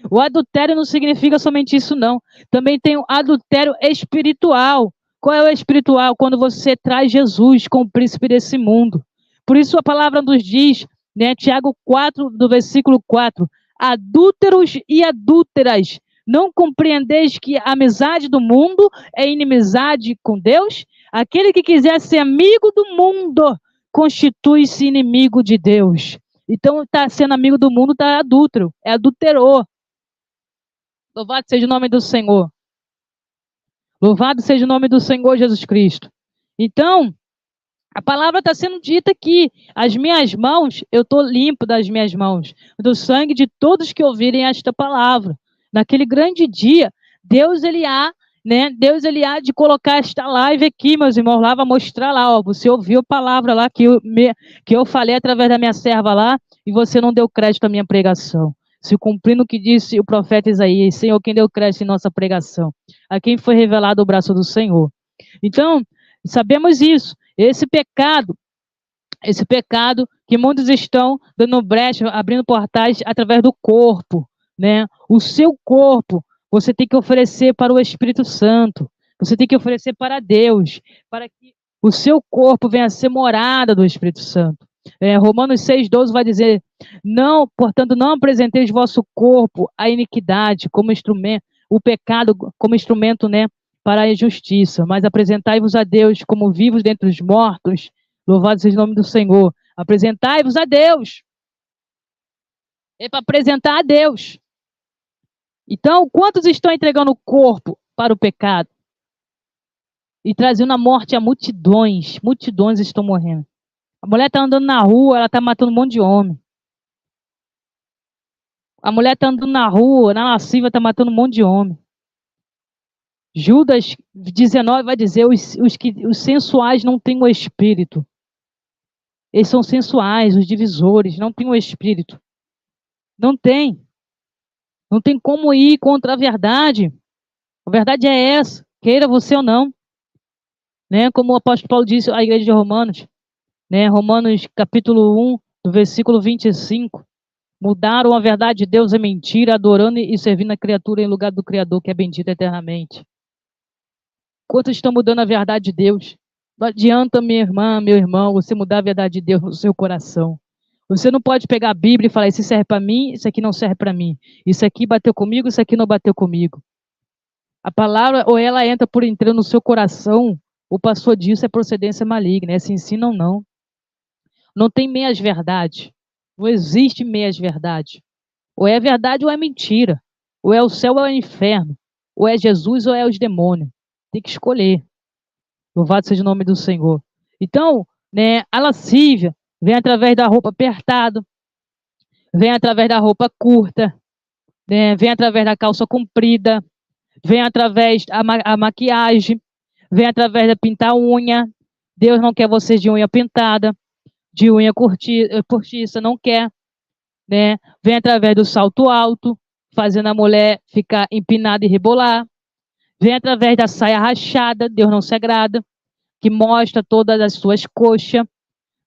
O adultério não significa somente isso, não. Também tem o adultério espiritual. Qual é o espiritual? Quando você traz Jesus como príncipe desse mundo. Por isso a palavra nos diz, né, Tiago 4, do versículo 4, adúlteros e adúlteras, não compreendeis que a amizade do mundo é inimizade com Deus? Aquele que quiser ser amigo do mundo, constitui-se inimigo de Deus. Então, está sendo amigo do mundo, está adúltero, é adulterou. Louvado seja o nome do Senhor. Louvado seja o nome do Senhor Jesus Cristo. Então, a palavra está sendo dita aqui. As minhas mãos, eu estou limpo das minhas mãos, do sangue de todos que ouvirem esta palavra. Naquele grande dia, Deus ele há de colocar esta live aqui, meus irmãos, lá vai mostrar lá, ó, você ouviu a palavra lá que eu falei através da minha serva lá, e você não deu crédito à minha pregação. Se cumprindo o que disse o profeta Isaías, Senhor, quem deu crédito em nossa pregação? A quem foi revelado o braço do Senhor. Então, sabemos isso. Esse pecado que muitos estão dando brecha, abrindo portais através do corpo, né? O seu corpo, você tem que oferecer para o Espírito Santo. Você tem que oferecer para Deus, para que o seu corpo venha a ser morada do Espírito Santo. Romanos 6,12 vai dizer, portanto, não apresenteis vosso corpo à iniquidade como instrumento, o pecado como instrumento, né, para a injustiça, mas apresentai-vos a Deus como vivos dentre os mortos. Louvado seja o nome do Senhor. Apresentai-vos a Deus. É para apresentar a Deus. Então, quantos estão entregando o corpo para o pecado? E trazendo a morte a multidões. Multidões estão morrendo. A mulher está andando na rua, ela está matando um monte de homem. A mulher está andando na rua, na lascívia, está matando um monte de homem. Judas 19 vai dizer, os sensuais não têm o espírito. Eles são sensuais, os divisores, não têm o espírito. Não tem. Não tem como ir contra a verdade. A verdade é essa, queira você ou não. Né? Como o apóstolo Paulo disse à igreja de Romanos, né? Romanos capítulo 1, do versículo 25. Mudaram a verdade de Deus em mentira, adorando e servindo a criatura em lugar do Criador, que é bendito eternamente. Quantos estão mudando a verdade de Deus? Não adianta, minha irmã, meu irmão, você mudar a verdade de Deus no seu coração. Você não pode pegar a Bíblia e falar, isso serve para mim, isso aqui não serve para mim. Isso aqui bateu comigo, isso aqui não bateu comigo. A palavra, ou ela entra por entrando no seu coração, ou passou disso, é procedência maligna. Essa ensina ou não. Não tem meias verdades. Não existe meias verdades. Ou é verdade ou é mentira. Ou é o céu ou é o inferno. Ou é Jesus ou é os demônios. Tem que escolher. Louvado seja o nome do Senhor. Então, né, a lascívia vem através da roupa apertada, vem através da roupa curta, né, vem através da calça comprida, vem através da maquiagem, vem através da pintar unha. Deus não quer vocês de unha pintada, de unha cortiça, não quer. Né? Vem através do salto alto, fazendo a mulher ficar empinada e rebolar. Vem através da saia rachada, Deus não se agrada. que mostra todas as suas coxas,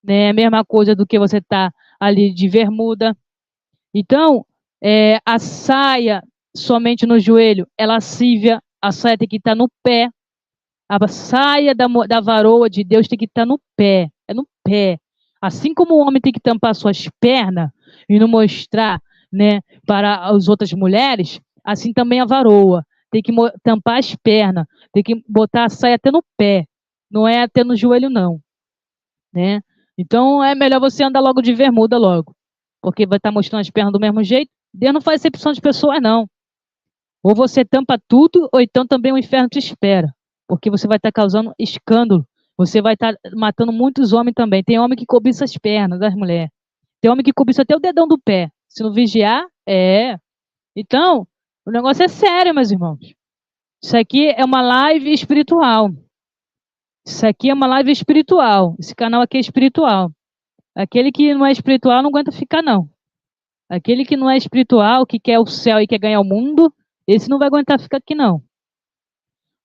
né? A mesma coisa do que você tá ali de bermuda. Então, a saia somente no joelho é lascívia, a saia tem que estar no pé. A saia da varoa de Deus tem que estar no pé, é no pé. Assim como o homem tem que tampar suas pernas e não mostrar, né, para as outras mulheres, assim também a varoa tem que tampar as pernas, tem que botar a saia até no pé, não é até no joelho não, né? Então é melhor você andar logo de bermuda logo, porque vai estar mostrando as pernas do mesmo jeito. Deus não faz exceção de pessoas não. Ou você tampa tudo, ou então também o inferno te espera. Porque você vai estar causando escândalo. Você vai estar matando muitos homens também. Tem homem que cobiça as pernas das mulheres. Tem homem que cobiça até o dedão do pé. Se não vigiar, é. Então, o negócio é sério, meus irmãos. Isso aqui é uma live espiritual. Isso aqui é uma live espiritual. Esse canal aqui é espiritual. Aquele que não é espiritual não aguenta ficar, não. Aquele que não é espiritual, que quer o céu e quer ganhar o mundo, esse não vai aguentar ficar aqui, não.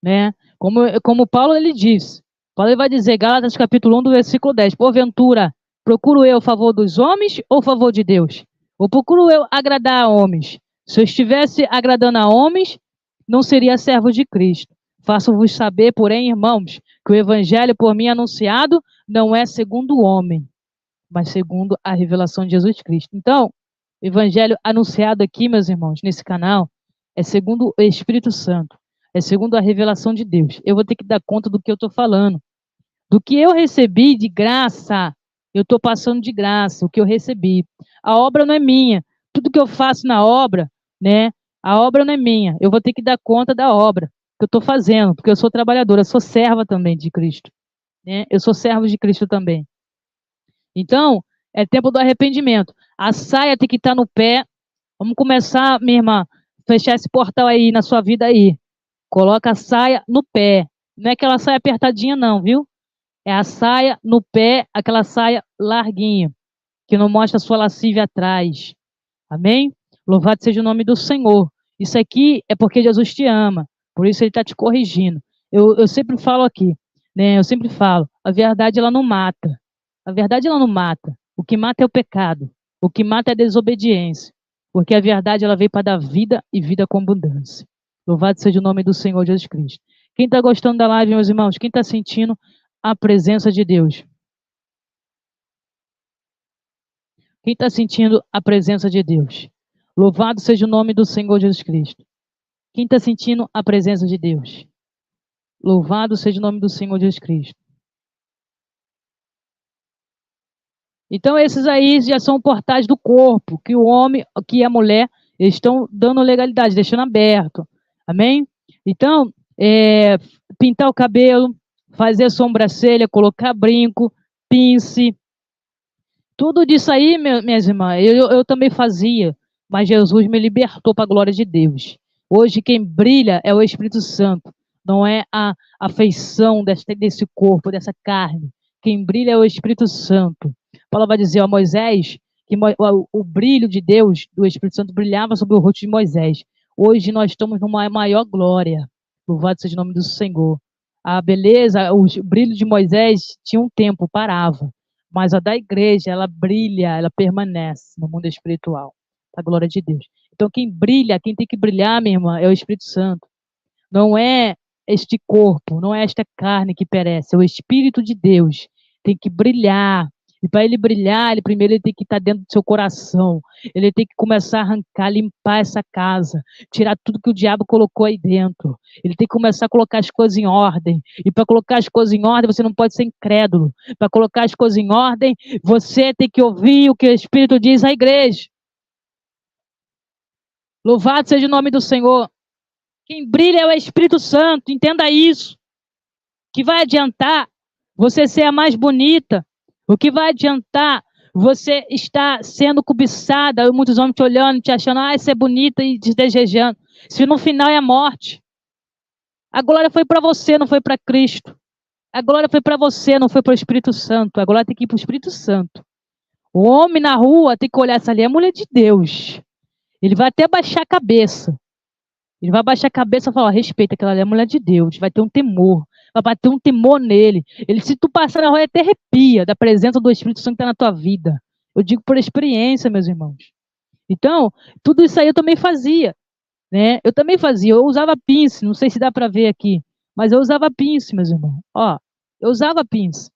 Né? Como Paulo ele diz, Paulo ele vai dizer, Gálatas capítulo 1, do versículo 10, porventura, procuro eu o favor dos homens ou o favor de Deus? Ou procuro eu agradar a homens? Se eu estivesse agradando a homens, não seria servo de Cristo. Faço-vos saber, porém, irmãos, que o evangelho por mim anunciado não é segundo o homem, mas segundo a revelação de Jesus Cristo. Então, o evangelho anunciado aqui, meus irmãos, nesse canal, é segundo o Espírito Santo, é segundo a revelação de Deus. Eu vou ter que dar conta do que eu estou falando. Do que eu recebi de graça, eu estou passando de graça, o que eu recebi. A obra não é minha. Tudo que eu faço na obra, né? A obra não é minha. Eu vou ter que dar conta da obra que eu estou fazendo, porque eu sou trabalhadora, eu sou serva também de Cristo. Né? Eu sou servo de Cristo também. Então, é tempo do arrependimento. A saia tem que estar no pé. Vamos começar, minha irmã, fechar esse portal aí na sua vida aí. Coloca a saia no pé. Não é aquela saia apertadinha não, viu? É a saia no pé, aquela saia larguinha, que não mostra a sua lascívia atrás. Amém? Louvado seja o nome do Senhor. Isso aqui é porque Jesus te ama. Por isso ele está te corrigindo. Eu sempre falo aqui, né? Eu sempre falo, a verdade ela não mata. A verdade ela não mata. O que mata é o pecado. O que mata é a desobediência. Porque a verdade ela veio para dar vida e vida com abundância. Louvado seja o nome do Senhor Jesus Cristo. Quem está gostando da live, meus irmãos? Quem está sentindo a presença de Deus? Quem está sentindo a presença de Deus? Louvado seja o nome do Senhor Jesus Cristo. Quem está sentindo a presença de Deus? Louvado seja o nome do Senhor Jesus Cristo. Então, esses aí já são portais do corpo, que o homem, que a mulher estão dando legalidade, deixando aberto. Amém? Então, pintar o cabelo, fazer sobrancelha, colocar brinco, pince. Tudo disso aí, minhas irmãs, eu também fazia, mas Jesus me libertou para a glória de Deus. Hoje quem brilha é o Espírito Santo, não é a feição desse corpo, dessa carne. Quem brilha é o Espírito Santo. Paulo vai dizer a Moisés que o brilho de Deus, do Espírito Santo, brilhava sobre o rosto de Moisés. Hoje nós estamos numa maior glória. Louvado seja o nome do Senhor. A beleza, o brilho de Moisés tinha um tempo, parava. Mas a da igreja, ela brilha, ela permanece no mundo espiritual. A glória de Deus. Então, quem brilha, quem tem que brilhar, minha irmã, é o Espírito Santo. Não é este corpo, não é esta carne que perece, é o Espírito de Deus. Tem que brilhar. E para ele brilhar, ele tem que estar dentro do seu coração. Ele tem que começar a arrancar, limpar essa casa, tirar tudo que o diabo colocou aí dentro. Ele tem que começar a colocar as coisas em ordem. E para colocar as coisas em ordem, você não pode ser incrédulo. Para colocar as coisas em ordem, você tem que ouvir o que o Espírito diz à igreja. Louvado seja o nome do Senhor. Quem brilha é o Espírito Santo, entenda isso. Que vai adiantar você ser a mais bonita? O que vai adiantar você estar sendo cobiçada, muitos homens te olhando, te achando, você é bonita e te desejando, se no final é a morte. A glória foi para você, não foi para Cristo. A glória foi para você, não foi para o Espírito Santo. A glória tem que ir para o Espírito Santo. O homem na rua tem que olhar essa ali, é a mulher de Deus. Ele vai até baixar a cabeça. Ele vai baixar a cabeça e falar, respeita aquela ali, é a mulher de Deus. Vai ter um temor, vai bater um temor nele. Se tu passar na rua, até arrepia da presença do Espírito Santo que está na tua vida. Eu digo por experiência, meus irmãos. Então, tudo isso aí eu também fazia, né? Eu também fazia. Eu usava pince, não sei se dá para ver aqui, mas eu usava pince, meus irmãos. Ó, eu usava pince,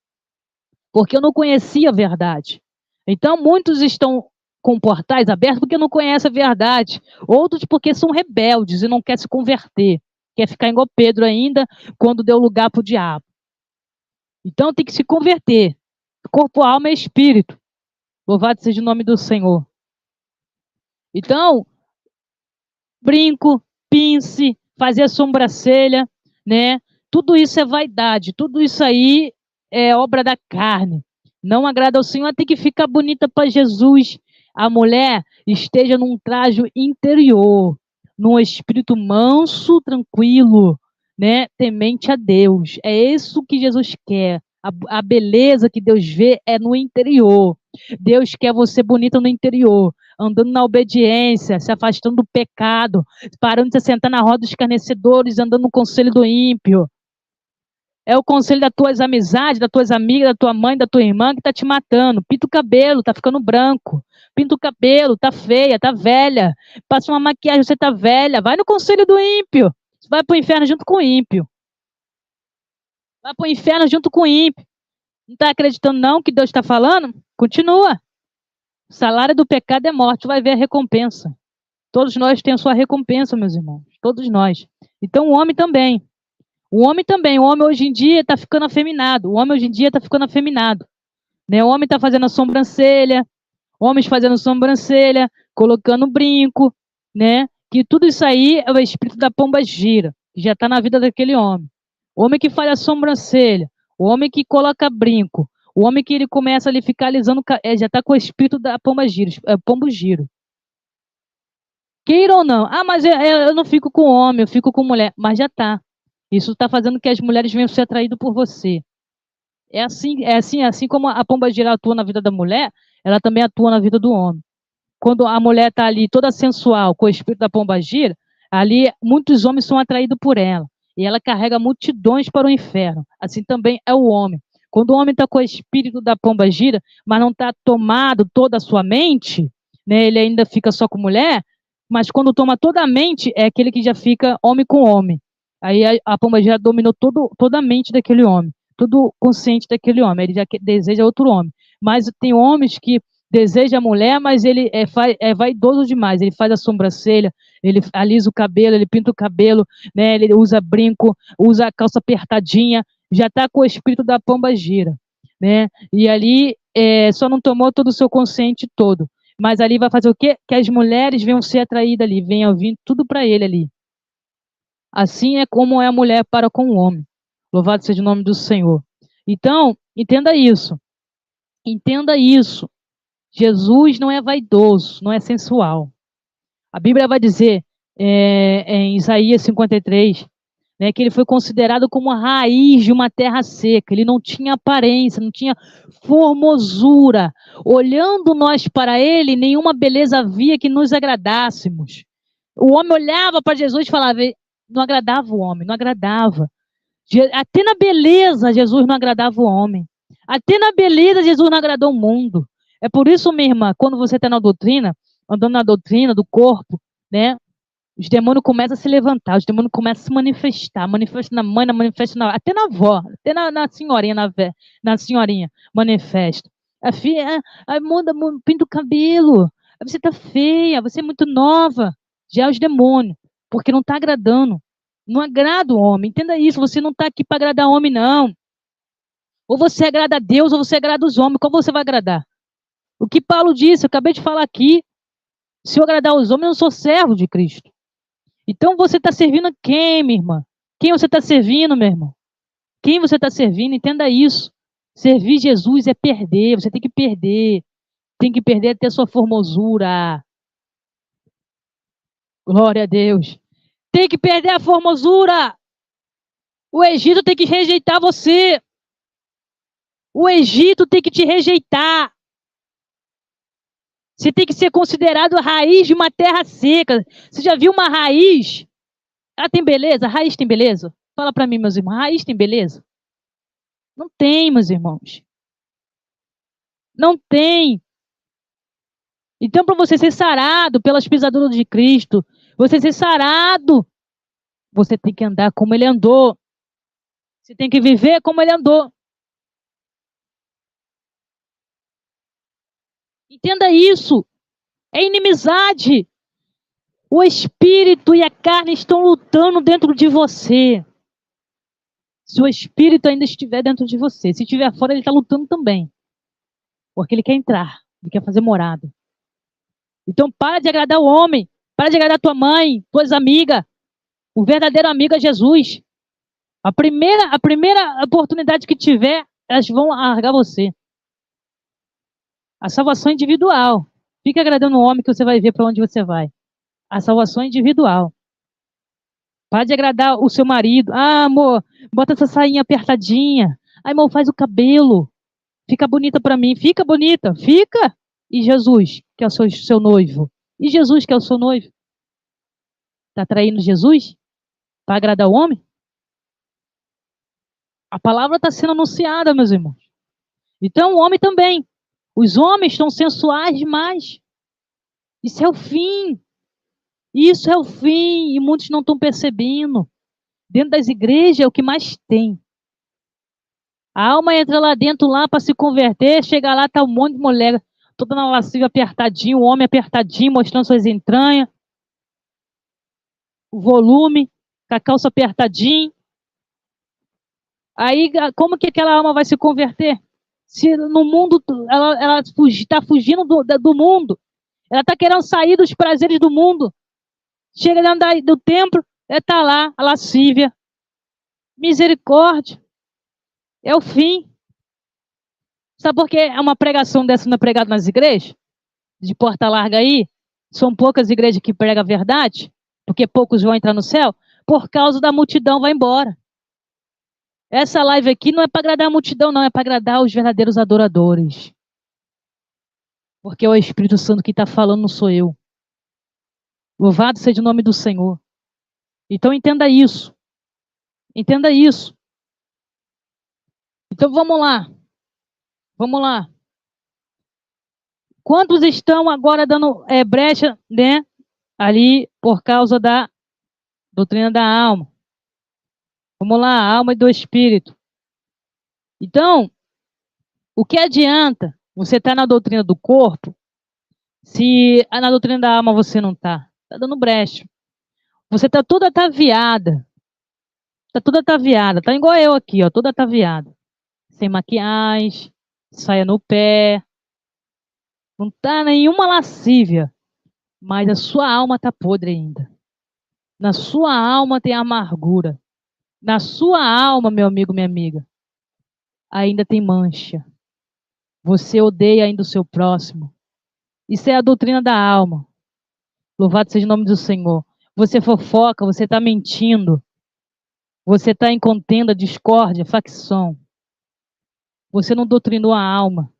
porque eu não conhecia a verdade. Então, muitos estão com portais abertos porque não conhecem a verdade. Outros porque são rebeldes e não querem se converter. Quer ficar igual Pedro ainda, quando deu lugar para o diabo. Então, tem que se converter. Corpo, alma e espírito. Louvado seja o nome do Senhor. Então, brinco, pince, fazer a sobrancelha, né? Tudo isso é vaidade, tudo isso aí é obra da carne. Não agrada ao Senhor, tem que ficar bonita para Jesus. A mulher esteja num traje interior, num espírito manso, tranquilo, né? Temente a Deus. É isso que Jesus quer. A beleza que Deus vê é no interior. Deus quer você bonita no interior, andando na obediência, se afastando do pecado, parando de se sentar na roda dos escarnecedores, andando no conselho do ímpio. É o conselho das tuas amizades, das tuas amigas, da tua mãe, da tua irmã que tá te matando. Pinta o cabelo, tá ficando branco. Pinta o cabelo, tá feia, tá velha. Passa uma maquiagem, você tá velha. Vai no conselho do ímpio. Você vai pro inferno junto com o ímpio. Vai pro inferno junto com o ímpio. Não tá acreditando não que Deus está falando? Continua. O salário do pecado é morte, vai ver a recompensa. Todos nós temos sua recompensa, meus irmãos. Todos nós. Então o homem também. O homem também. O homem hoje em dia está ficando afeminado. O homem hoje em dia está ficando afeminado. Né? O homem está fazendo a sobrancelha. Homens fazendo sobrancelha, colocando brinco, né? Que tudo isso aí é o espírito da pomba gira, que já está na vida daquele homem. O homem que faz a sobrancelha, o homem que coloca brinco, o homem que ele começa ali ficar alisando, já está com o espírito da pomba gira, pombo giro. Queira ou não. Ah, mas eu não fico com homem, eu fico com mulher. Mas já está. Isso está fazendo que as mulheres venham ser atraídas por você. É assim como a pomba gira atua na vida da mulher, ela também atua na vida do homem. Quando a mulher está ali toda sensual, com o espírito da pomba gira, ali muitos homens são atraídos por ela. E ela carrega multidões para o inferno. Assim também é o homem. Quando o homem está com o espírito da pomba gira, mas não está tomado toda a sua mente, né, ele ainda fica só com mulher, mas quando toma toda a mente, é aquele que já fica homem com homem. Aí a pomba gira dominou toda a mente daquele homem, tudo consciente daquele homem, ele já deseja outro homem. Mas tem homens que desejam a mulher, mas ele é vaidoso demais, ele faz a sobrancelha, ele alisa o cabelo, ele pinta o cabelo, né, ele usa brinco, usa a calça apertadinha, já está com o espírito da pomba gira, né? E ali só não tomou todo o seu consciente todo. Mas ali vai fazer o quê? Que as mulheres venham ser atraídas ali, venham vir tudo para ele ali. Assim é como é a mulher para com o homem. Louvado seja o nome do Senhor. Então, entenda isso. Entenda isso. Jesus não é vaidoso, não é sensual. A Bíblia vai dizer, em Isaías 53, né, que ele foi considerado como a raiz de uma terra seca. Ele não tinha aparência, não tinha formosura. Olhando nós para ele, nenhuma beleza havia que nos agradássemos. O homem olhava para Jesus e falava, não agradava o homem, não agradava. Até na beleza, Jesus não agradava o homem. Até na beleza, Jesus não agradou o mundo. É por isso, minha irmã, quando você está na doutrina, andando na doutrina do corpo, né? Os demônios começam a se levantar, os demônios começam a se manifestar, manifesta na mãe, manifesta até na avó, até na senhorinha, na senhorinha, manifesta. A filha, muda, pinta o cabelo, você tá feia, você é muito nova. Já é os demônios, porque não está agradando. Não agrada o homem, entenda isso, você não está aqui para agradar o homem, não. Ou você agrada a Deus, ou você agrada os homens, qual você vai agradar? O que Paulo disse, eu acabei de falar aqui, se eu agradar os homens, eu não sou servo de Cristo. Então você está servindo a quem, minha irmã? Quem você está servindo, meu irmão? Quem você está servindo? Entenda isso. Servir Jesus é perder. Você tem que perder. Tem que perder até a sua formosura. Glória a Deus. Tem que perder a formosura. O Egito tem que rejeitar você. O Egito tem que te rejeitar. Você tem que ser considerado a raiz de uma terra seca. Você já viu uma raiz? Ela tem beleza? A raiz tem beleza? Fala para mim, meus irmãos, raiz tem beleza? Não tem, meus irmãos. Não tem. Então, para você ser sarado pelas pisaduras de Cristo, você ser sarado, você tem que andar como ele andou. Você tem que viver como ele andou. Entenda isso. É inimizade. O espírito e a carne estão lutando dentro de você. Se o espírito ainda estiver dentro de você, se estiver fora, ele está lutando também. Porque ele quer entrar, ele quer fazer morada. Então, para de agradar o homem, para de agradar tua mãe, tuas amigas. O verdadeiro amigo é Jesus. A primeira oportunidade que tiver, elas vão largar você. A salvação é individual. Fica agradando o homem que você vai ver para onde você vai. A salvação é individual. Para de agradar o seu marido. Ah, amor, bota essa sainha apertadinha. Ah, amor, faz o cabelo. Fica bonita para mim. Fica bonita. Fica. E Jesus, que é o seu noivo? E Jesus, que é o seu noivo? Está traindo Jesus? Para agradar o homem? A palavra está sendo anunciada, meus irmãos. Então, o homem também. Os homens estão sensuais demais. Isso é o fim. Isso é o fim. E muitos não estão percebendo. Dentro das igrejas é o que mais tem. A alma entra lá dentro lá para se converter, chega lá, tá um monte de mulher, toda na lasciva apertadinho, o homem apertadinho, mostrando suas entranhas, o volume, com a calça apertadinho. Aí, como que aquela alma vai se converter? Se no mundo, ela está fugindo do mundo, ela está querendo sair dos prazeres do mundo. Chega dentro do templo, está lá, a lascívia. Misericórdia. É o fim. Sabe por que é uma pregação dessa não é pregada nas igrejas? De porta larga aí? São poucas igrejas que pregam a verdade? Porque poucos vão entrar no céu? Por causa da multidão vai embora. Essa live aqui não é para agradar a multidão, não. É para agradar os verdadeiros adoradores. Porque é o Espírito Santo que está falando, não sou eu. Louvado seja o nome do Senhor. Então entenda isso. Entenda isso. Então vamos lá. Vamos lá. Quantos estão agora dando brecha, né? Ali por causa da doutrina da alma. Vamos lá, a alma e do espírito. Então, o que adianta você estar na doutrina do corpo se na doutrina da alma você não está? Está dando brecha. Você está toda ataviada. Está toda ataviada. Está igual eu aqui, ó, toda ataviada. Sem maquiagem, saia no pé. Não está nenhuma lascívia. Mas a sua alma está podre ainda. Na sua alma tem amargura. Na sua alma, meu amigo, minha amiga, ainda tem mancha. Você odeia ainda o seu próximo. Isso é a doutrina da alma. Louvado seja o nome do Senhor. Você fofoca, você está mentindo. Você está em contenda, discórdia, facção. Você não doutrinou a alma.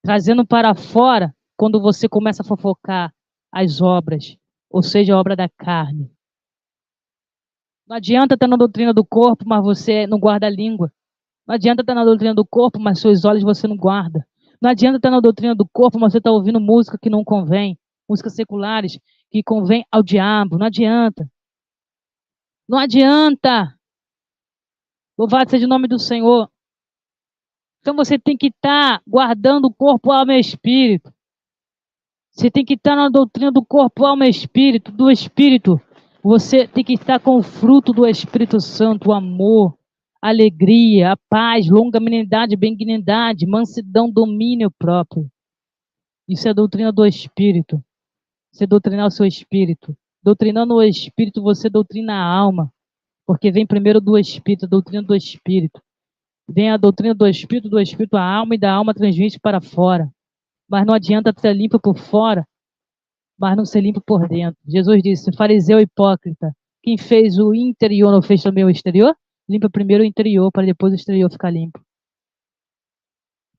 Trazendo para fora, quando você começa a fofocar as obras, ou seja, a obra da carne. Não adianta estar na doutrina do corpo, mas você não guarda a língua. Não adianta estar na doutrina do corpo, mas seus olhos você não guarda. Não adianta estar na doutrina do corpo, mas você está ouvindo música que não convém. Músicas seculares que convém ao diabo. Não adianta. Não adianta. Louvado seja o nome do Senhor. Então você tem que estar guardando o corpo, alma e espírito. Você tem que estar na doutrina do corpo, alma e espírito, do espírito. Você tem que estar com o fruto do Espírito Santo, o amor, a alegria, a paz, longanimidade, benignidade, mansidão, domínio próprio. Isso é a doutrina do espírito. Você doutrinar o seu espírito. Doutrinando o espírito, você doutrina a alma. Porque vem primeiro do espírito, a doutrina do espírito. Vem a doutrina do espírito a alma e da alma transmite para fora. Mas não adianta ser limpo por fora, mas não ser limpo por dentro. Jesus disse, fariseu hipócrita, quem fez o interior não fez também o exterior? Limpa primeiro o interior, para depois o exterior ficar limpo.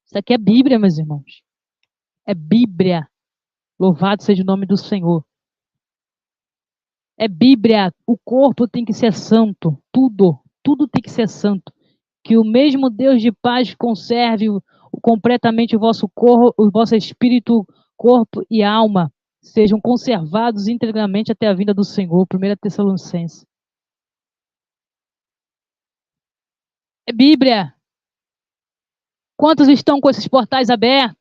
Isso aqui é Bíblia, meus irmãos. É Bíblia. Louvado seja o nome do Senhor. É Bíblia. O corpo tem que ser santo. Tudo tem que ser santo. Que o mesmo Deus de paz conserve completamente o vosso corpo, o vosso espírito, corpo e alma sejam conservados integralmente até a vinda do Senhor. 1 Tessalonicenses. É Bíblia. Quantos estão com esses portais abertos?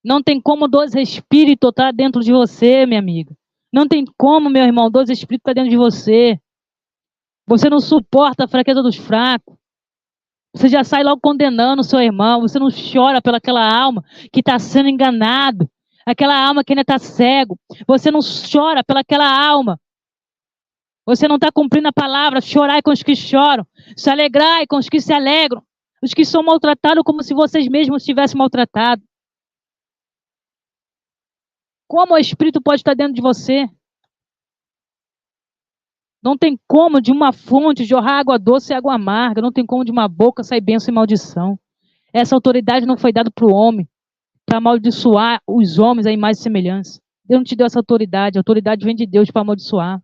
Não tem como 12 espíritos estar dentro de você, minha amiga. Não tem como, meu irmão, 12 espíritos estar dentro de você. Você não suporta a fraqueza dos fracos. Você já sai logo condenando o seu irmão. Você não chora pelaquela alma que está sendo enganado. Aquela alma que ainda está cego. Você não chora pelaquela alma. Você não está cumprindo a palavra. Chorai com os que choram. Se alegrai com os que se alegram. Os que são maltratados como se vocês mesmos tivessem maltratado. Como o Espírito pode estar dentro de você? Não tem como de uma fonte jorrar água doce e água amarga. Não tem como de uma boca sair bênção e maldição. Essa autoridade não foi dada para o homem, para amaldiçoar os homens à imagem e semelhança. Deus não te deu essa autoridade. A autoridade vem de Deus para amaldiçoar.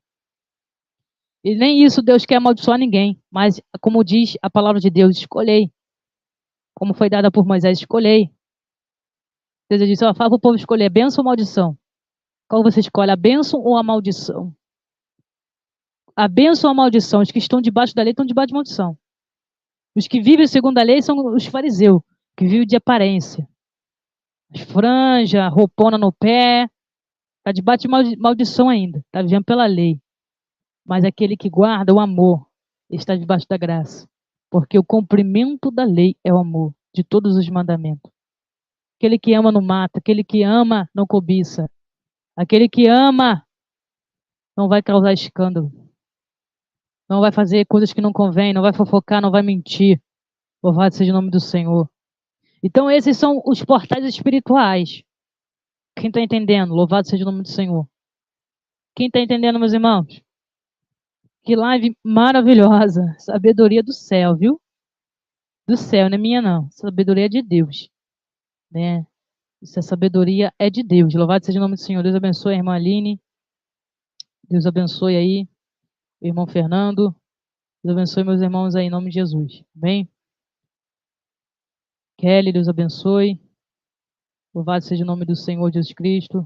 E nem isso Deus quer amaldiçoar ninguém. Mas, como diz a palavra de Deus, escolhei. Como foi dada por Moisés, escolhei. Deus disse, fala para o povo escolher, bênção ou maldição? Qual você escolhe, a bênção ou a maldição? A bênção ou a maldição? Os que estão debaixo da lei estão debaixo de maldição. Os que vivem segundo a lei são os fariseus, que vivem de aparência. Franja, roupona no pé, está debaixo de maldição ainda, está vivendo pela lei. Mas aquele que guarda o amor está debaixo da graça. Porque o cumprimento da lei é o amor de todos os mandamentos. Aquele que ama não mata, aquele que ama não cobiça. Aquele que ama não vai causar escândalo. Não vai fazer coisas que não convém, não vai fofocar, não vai mentir. Louvado seja o nome do Senhor. Então esses são os portais espirituais. Quem está entendendo? Louvado seja o nome do Senhor. Quem está entendendo, meus irmãos? Que live maravilhosa. Sabedoria do céu, viu? Do céu, não é minha não. Sabedoria é de Deus. Né? Essa sabedoria é de Deus. Louvado seja o nome do Senhor. Deus abençoe a irmã Aline. Deus abençoe aí o irmão Fernando. Deus abençoe meus irmãos aí em nome de Jesus. Amém? Kelly, Deus abençoe. Louvado seja o nome do Senhor Jesus Cristo.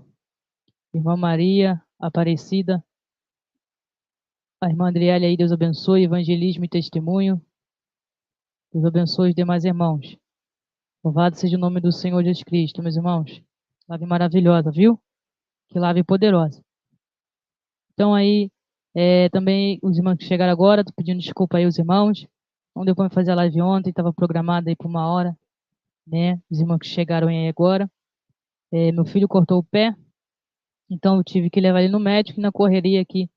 Irmã Maria Aparecida. A irmã Adriele aí, Deus abençoe. Evangelismo e testemunho. Deus abençoe os demais irmãos. Louvado seja o nome do Senhor Jesus Cristo, meus irmãos. Live maravilhosa, viu? Que live poderosa. Então aí, também os irmãos que chegaram agora, tô pedindo desculpa aí os irmãos. Não deu para fazer a live ontem, estava programada aí por 1 hora, né? Os irmãos que chegaram aí agora. Meu filho cortou o pé, então eu tive que levar ele no médico e na correria aqui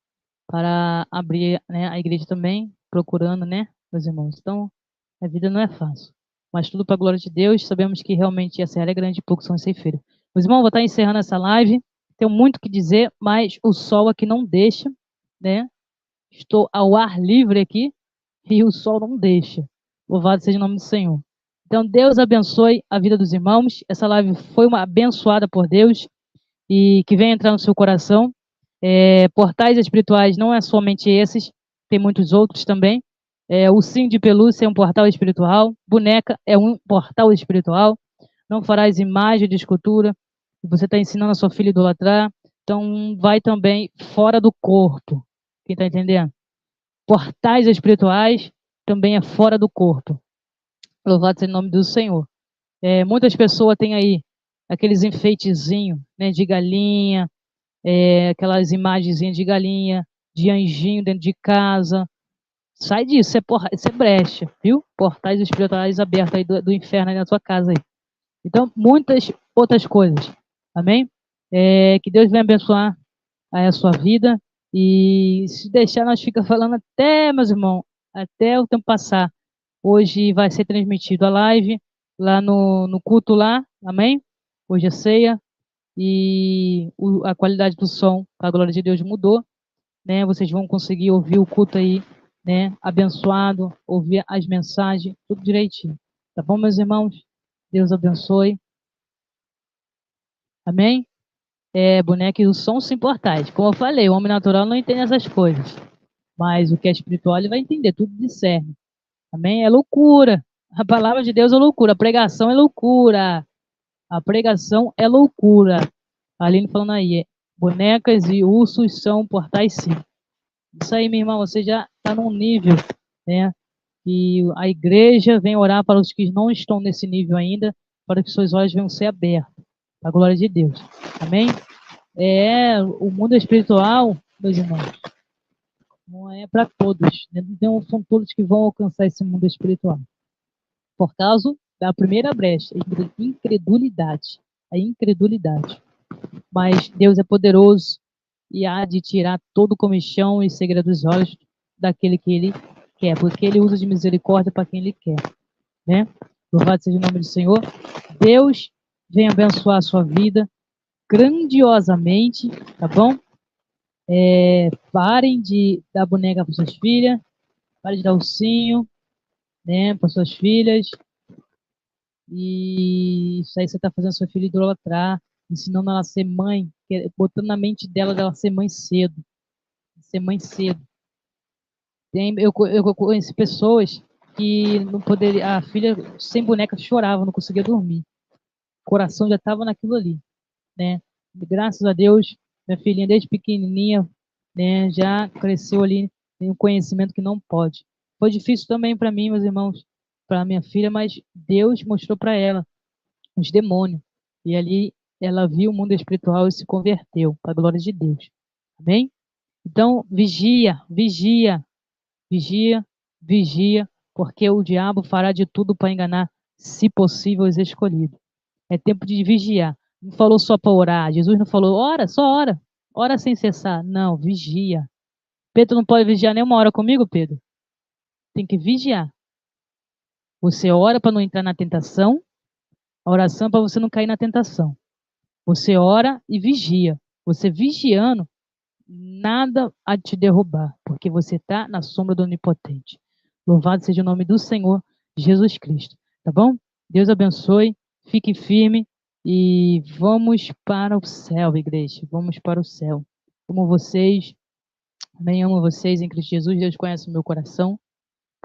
para abrir, né, a igreja também, procurando, né, meus irmãos. Então, a vida não é fácil, mas tudo para a glória de Deus. Sabemos que realmente essa área é grande, poucos são ceifeiros. Meus irmãos, vou estar encerrando essa live. Tenho muito o que dizer, mas o sol aqui não deixa, né? Estou ao ar livre aqui e o sol não deixa. Louvado seja o nome do Senhor. Então, Deus abençoe a vida dos irmãos. Essa live foi uma abençoada por Deus e que venha entrar no seu coração. Portais espirituais não é somente esses, tem muitos outros também. O sim de pelúcia é um portal espiritual. Boneca é um portal espiritual. Não farás imagem de escultura. Você está ensinando a sua filha a idolatrar. Então, vai também fora do corpo. Quem está entendendo? Portais espirituais também é fora do corpo. Louvado seja o nome do Senhor. Muitas pessoas têm aí aqueles enfeitezinhos, né, de galinha, aquelas imagenzinhas de galinha, de anjinho dentro de casa. Sai disso, isso é brecha, viu? Portais espirituais abertos aí do inferno aí na sua casa aí. Então, muitas outras coisas. Amém? Que Deus venha abençoar a sua vida. E se deixar, nós ficamos falando até, meus irmãos, até o tempo passar. Hoje vai ser transmitido a live lá no culto lá. Amém? Hoje é ceia. E a qualidade do som, a glória de Deus mudou, né? Vocês vão conseguir ouvir o culto aí, né? Abençoado, ouvir as mensagens, tudo direitinho. Tá bom, meus irmãos? Deus abençoe. Amém? Boneca e urso são sim portais. Como eu falei, o homem natural não entende essas coisas. Mas o que é espiritual, ele vai entender, tudo discerne. Amém? É loucura. A palavra de Deus é loucura. A pregação é loucura. A pregação é loucura. A Aline falando aí, bonecas e ursos são portais sim. Isso aí, minha irmã, você já está num nível, né? E a igreja vem orar para os que não estão nesse nível ainda, para que seus olhos venham ser abertos. Para a glória de Deus. Amém? O mundo espiritual, meus irmãos, não é para todos. Não são todos que vão alcançar esse mundo espiritual. Por causa da primeira brecha, a incredulidade. A incredulidade. Mas Deus é poderoso e há de tirar todo o comichão e segredo dos olhos daquele que Ele quer, porque Ele usa de misericórdia para quem Ele quer. Né? Louvado seja o nome do Senhor. Deus vem abençoar a sua vida grandiosamente, tá bom? Parem de dar boneca para suas filhas, parem de dar ursinho, né, para suas filhas. E isso aí você está fazendo sua filha idolatrar, ensinando ela a ser mãe, botando na mente dela ser mãe cedo. Ser mãe cedo. Eu conheci pessoas que não poderia, a filha sem boneca chorava, não conseguia dormir. O coração já estava naquilo ali, né? Graças a Deus, minha filhinha desde pequenininha, né, já cresceu ali em um conhecimento que não pode. Foi difícil também para mim, meus irmãos, para minha filha, mas Deus mostrou para ela os demônios. E ali ela viu o mundo espiritual e se converteu, para a glória de Deus. Amém? Então, vigia, vigia, vigia, vigia, porque o diabo fará de tudo para enganar, se possível, os escolhidos. É tempo de vigiar. Não falou só para orar. Jesus não falou, ora, só ora. Ora sem cessar. Não, vigia. Pedro não pode vigiar nenhuma hora comigo, Pedro? Tem que vigiar. Você ora para não entrar na tentação. A oração é para você não cair na tentação. Você ora e vigia. Você vigiando, nada a te derrubar, porque você está na sombra do Onipotente. Louvado seja o nome do Senhor Jesus Cristo. Tá bom? Deus abençoe. Fique firme. E vamos para o céu, igreja. Vamos para o céu. Amo vocês. Também amo vocês em Cristo Jesus. Deus conhece o meu coração.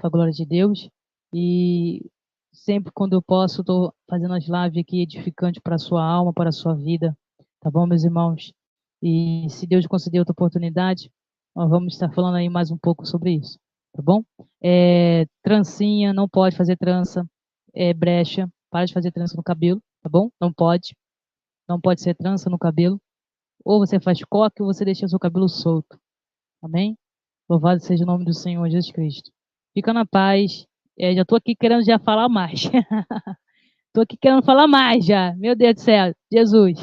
Com a glória de Deus. E sempre quando eu posso, estou fazendo as lives aqui edificantes para a sua alma, para a sua vida. Tá bom, meus irmãos? E se Deus conceder outra oportunidade, nós vamos estar falando aí mais um pouco sobre isso. Tá bom? Trancinha, não pode fazer trança. Brecha, para de fazer trança no cabelo, tá bom? Não pode. Não pode ser trança no cabelo. Ou você faz coque ou você deixa o seu cabelo solto. Amém? Louvado seja o nome do Senhor Jesus Cristo. Fica na paz. Já estou aqui querendo já falar mais. Estou aqui querendo falar mais já. Meu Deus do céu. Jesus.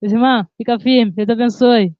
Meus irmãos, fica firme. Deus te abençoe.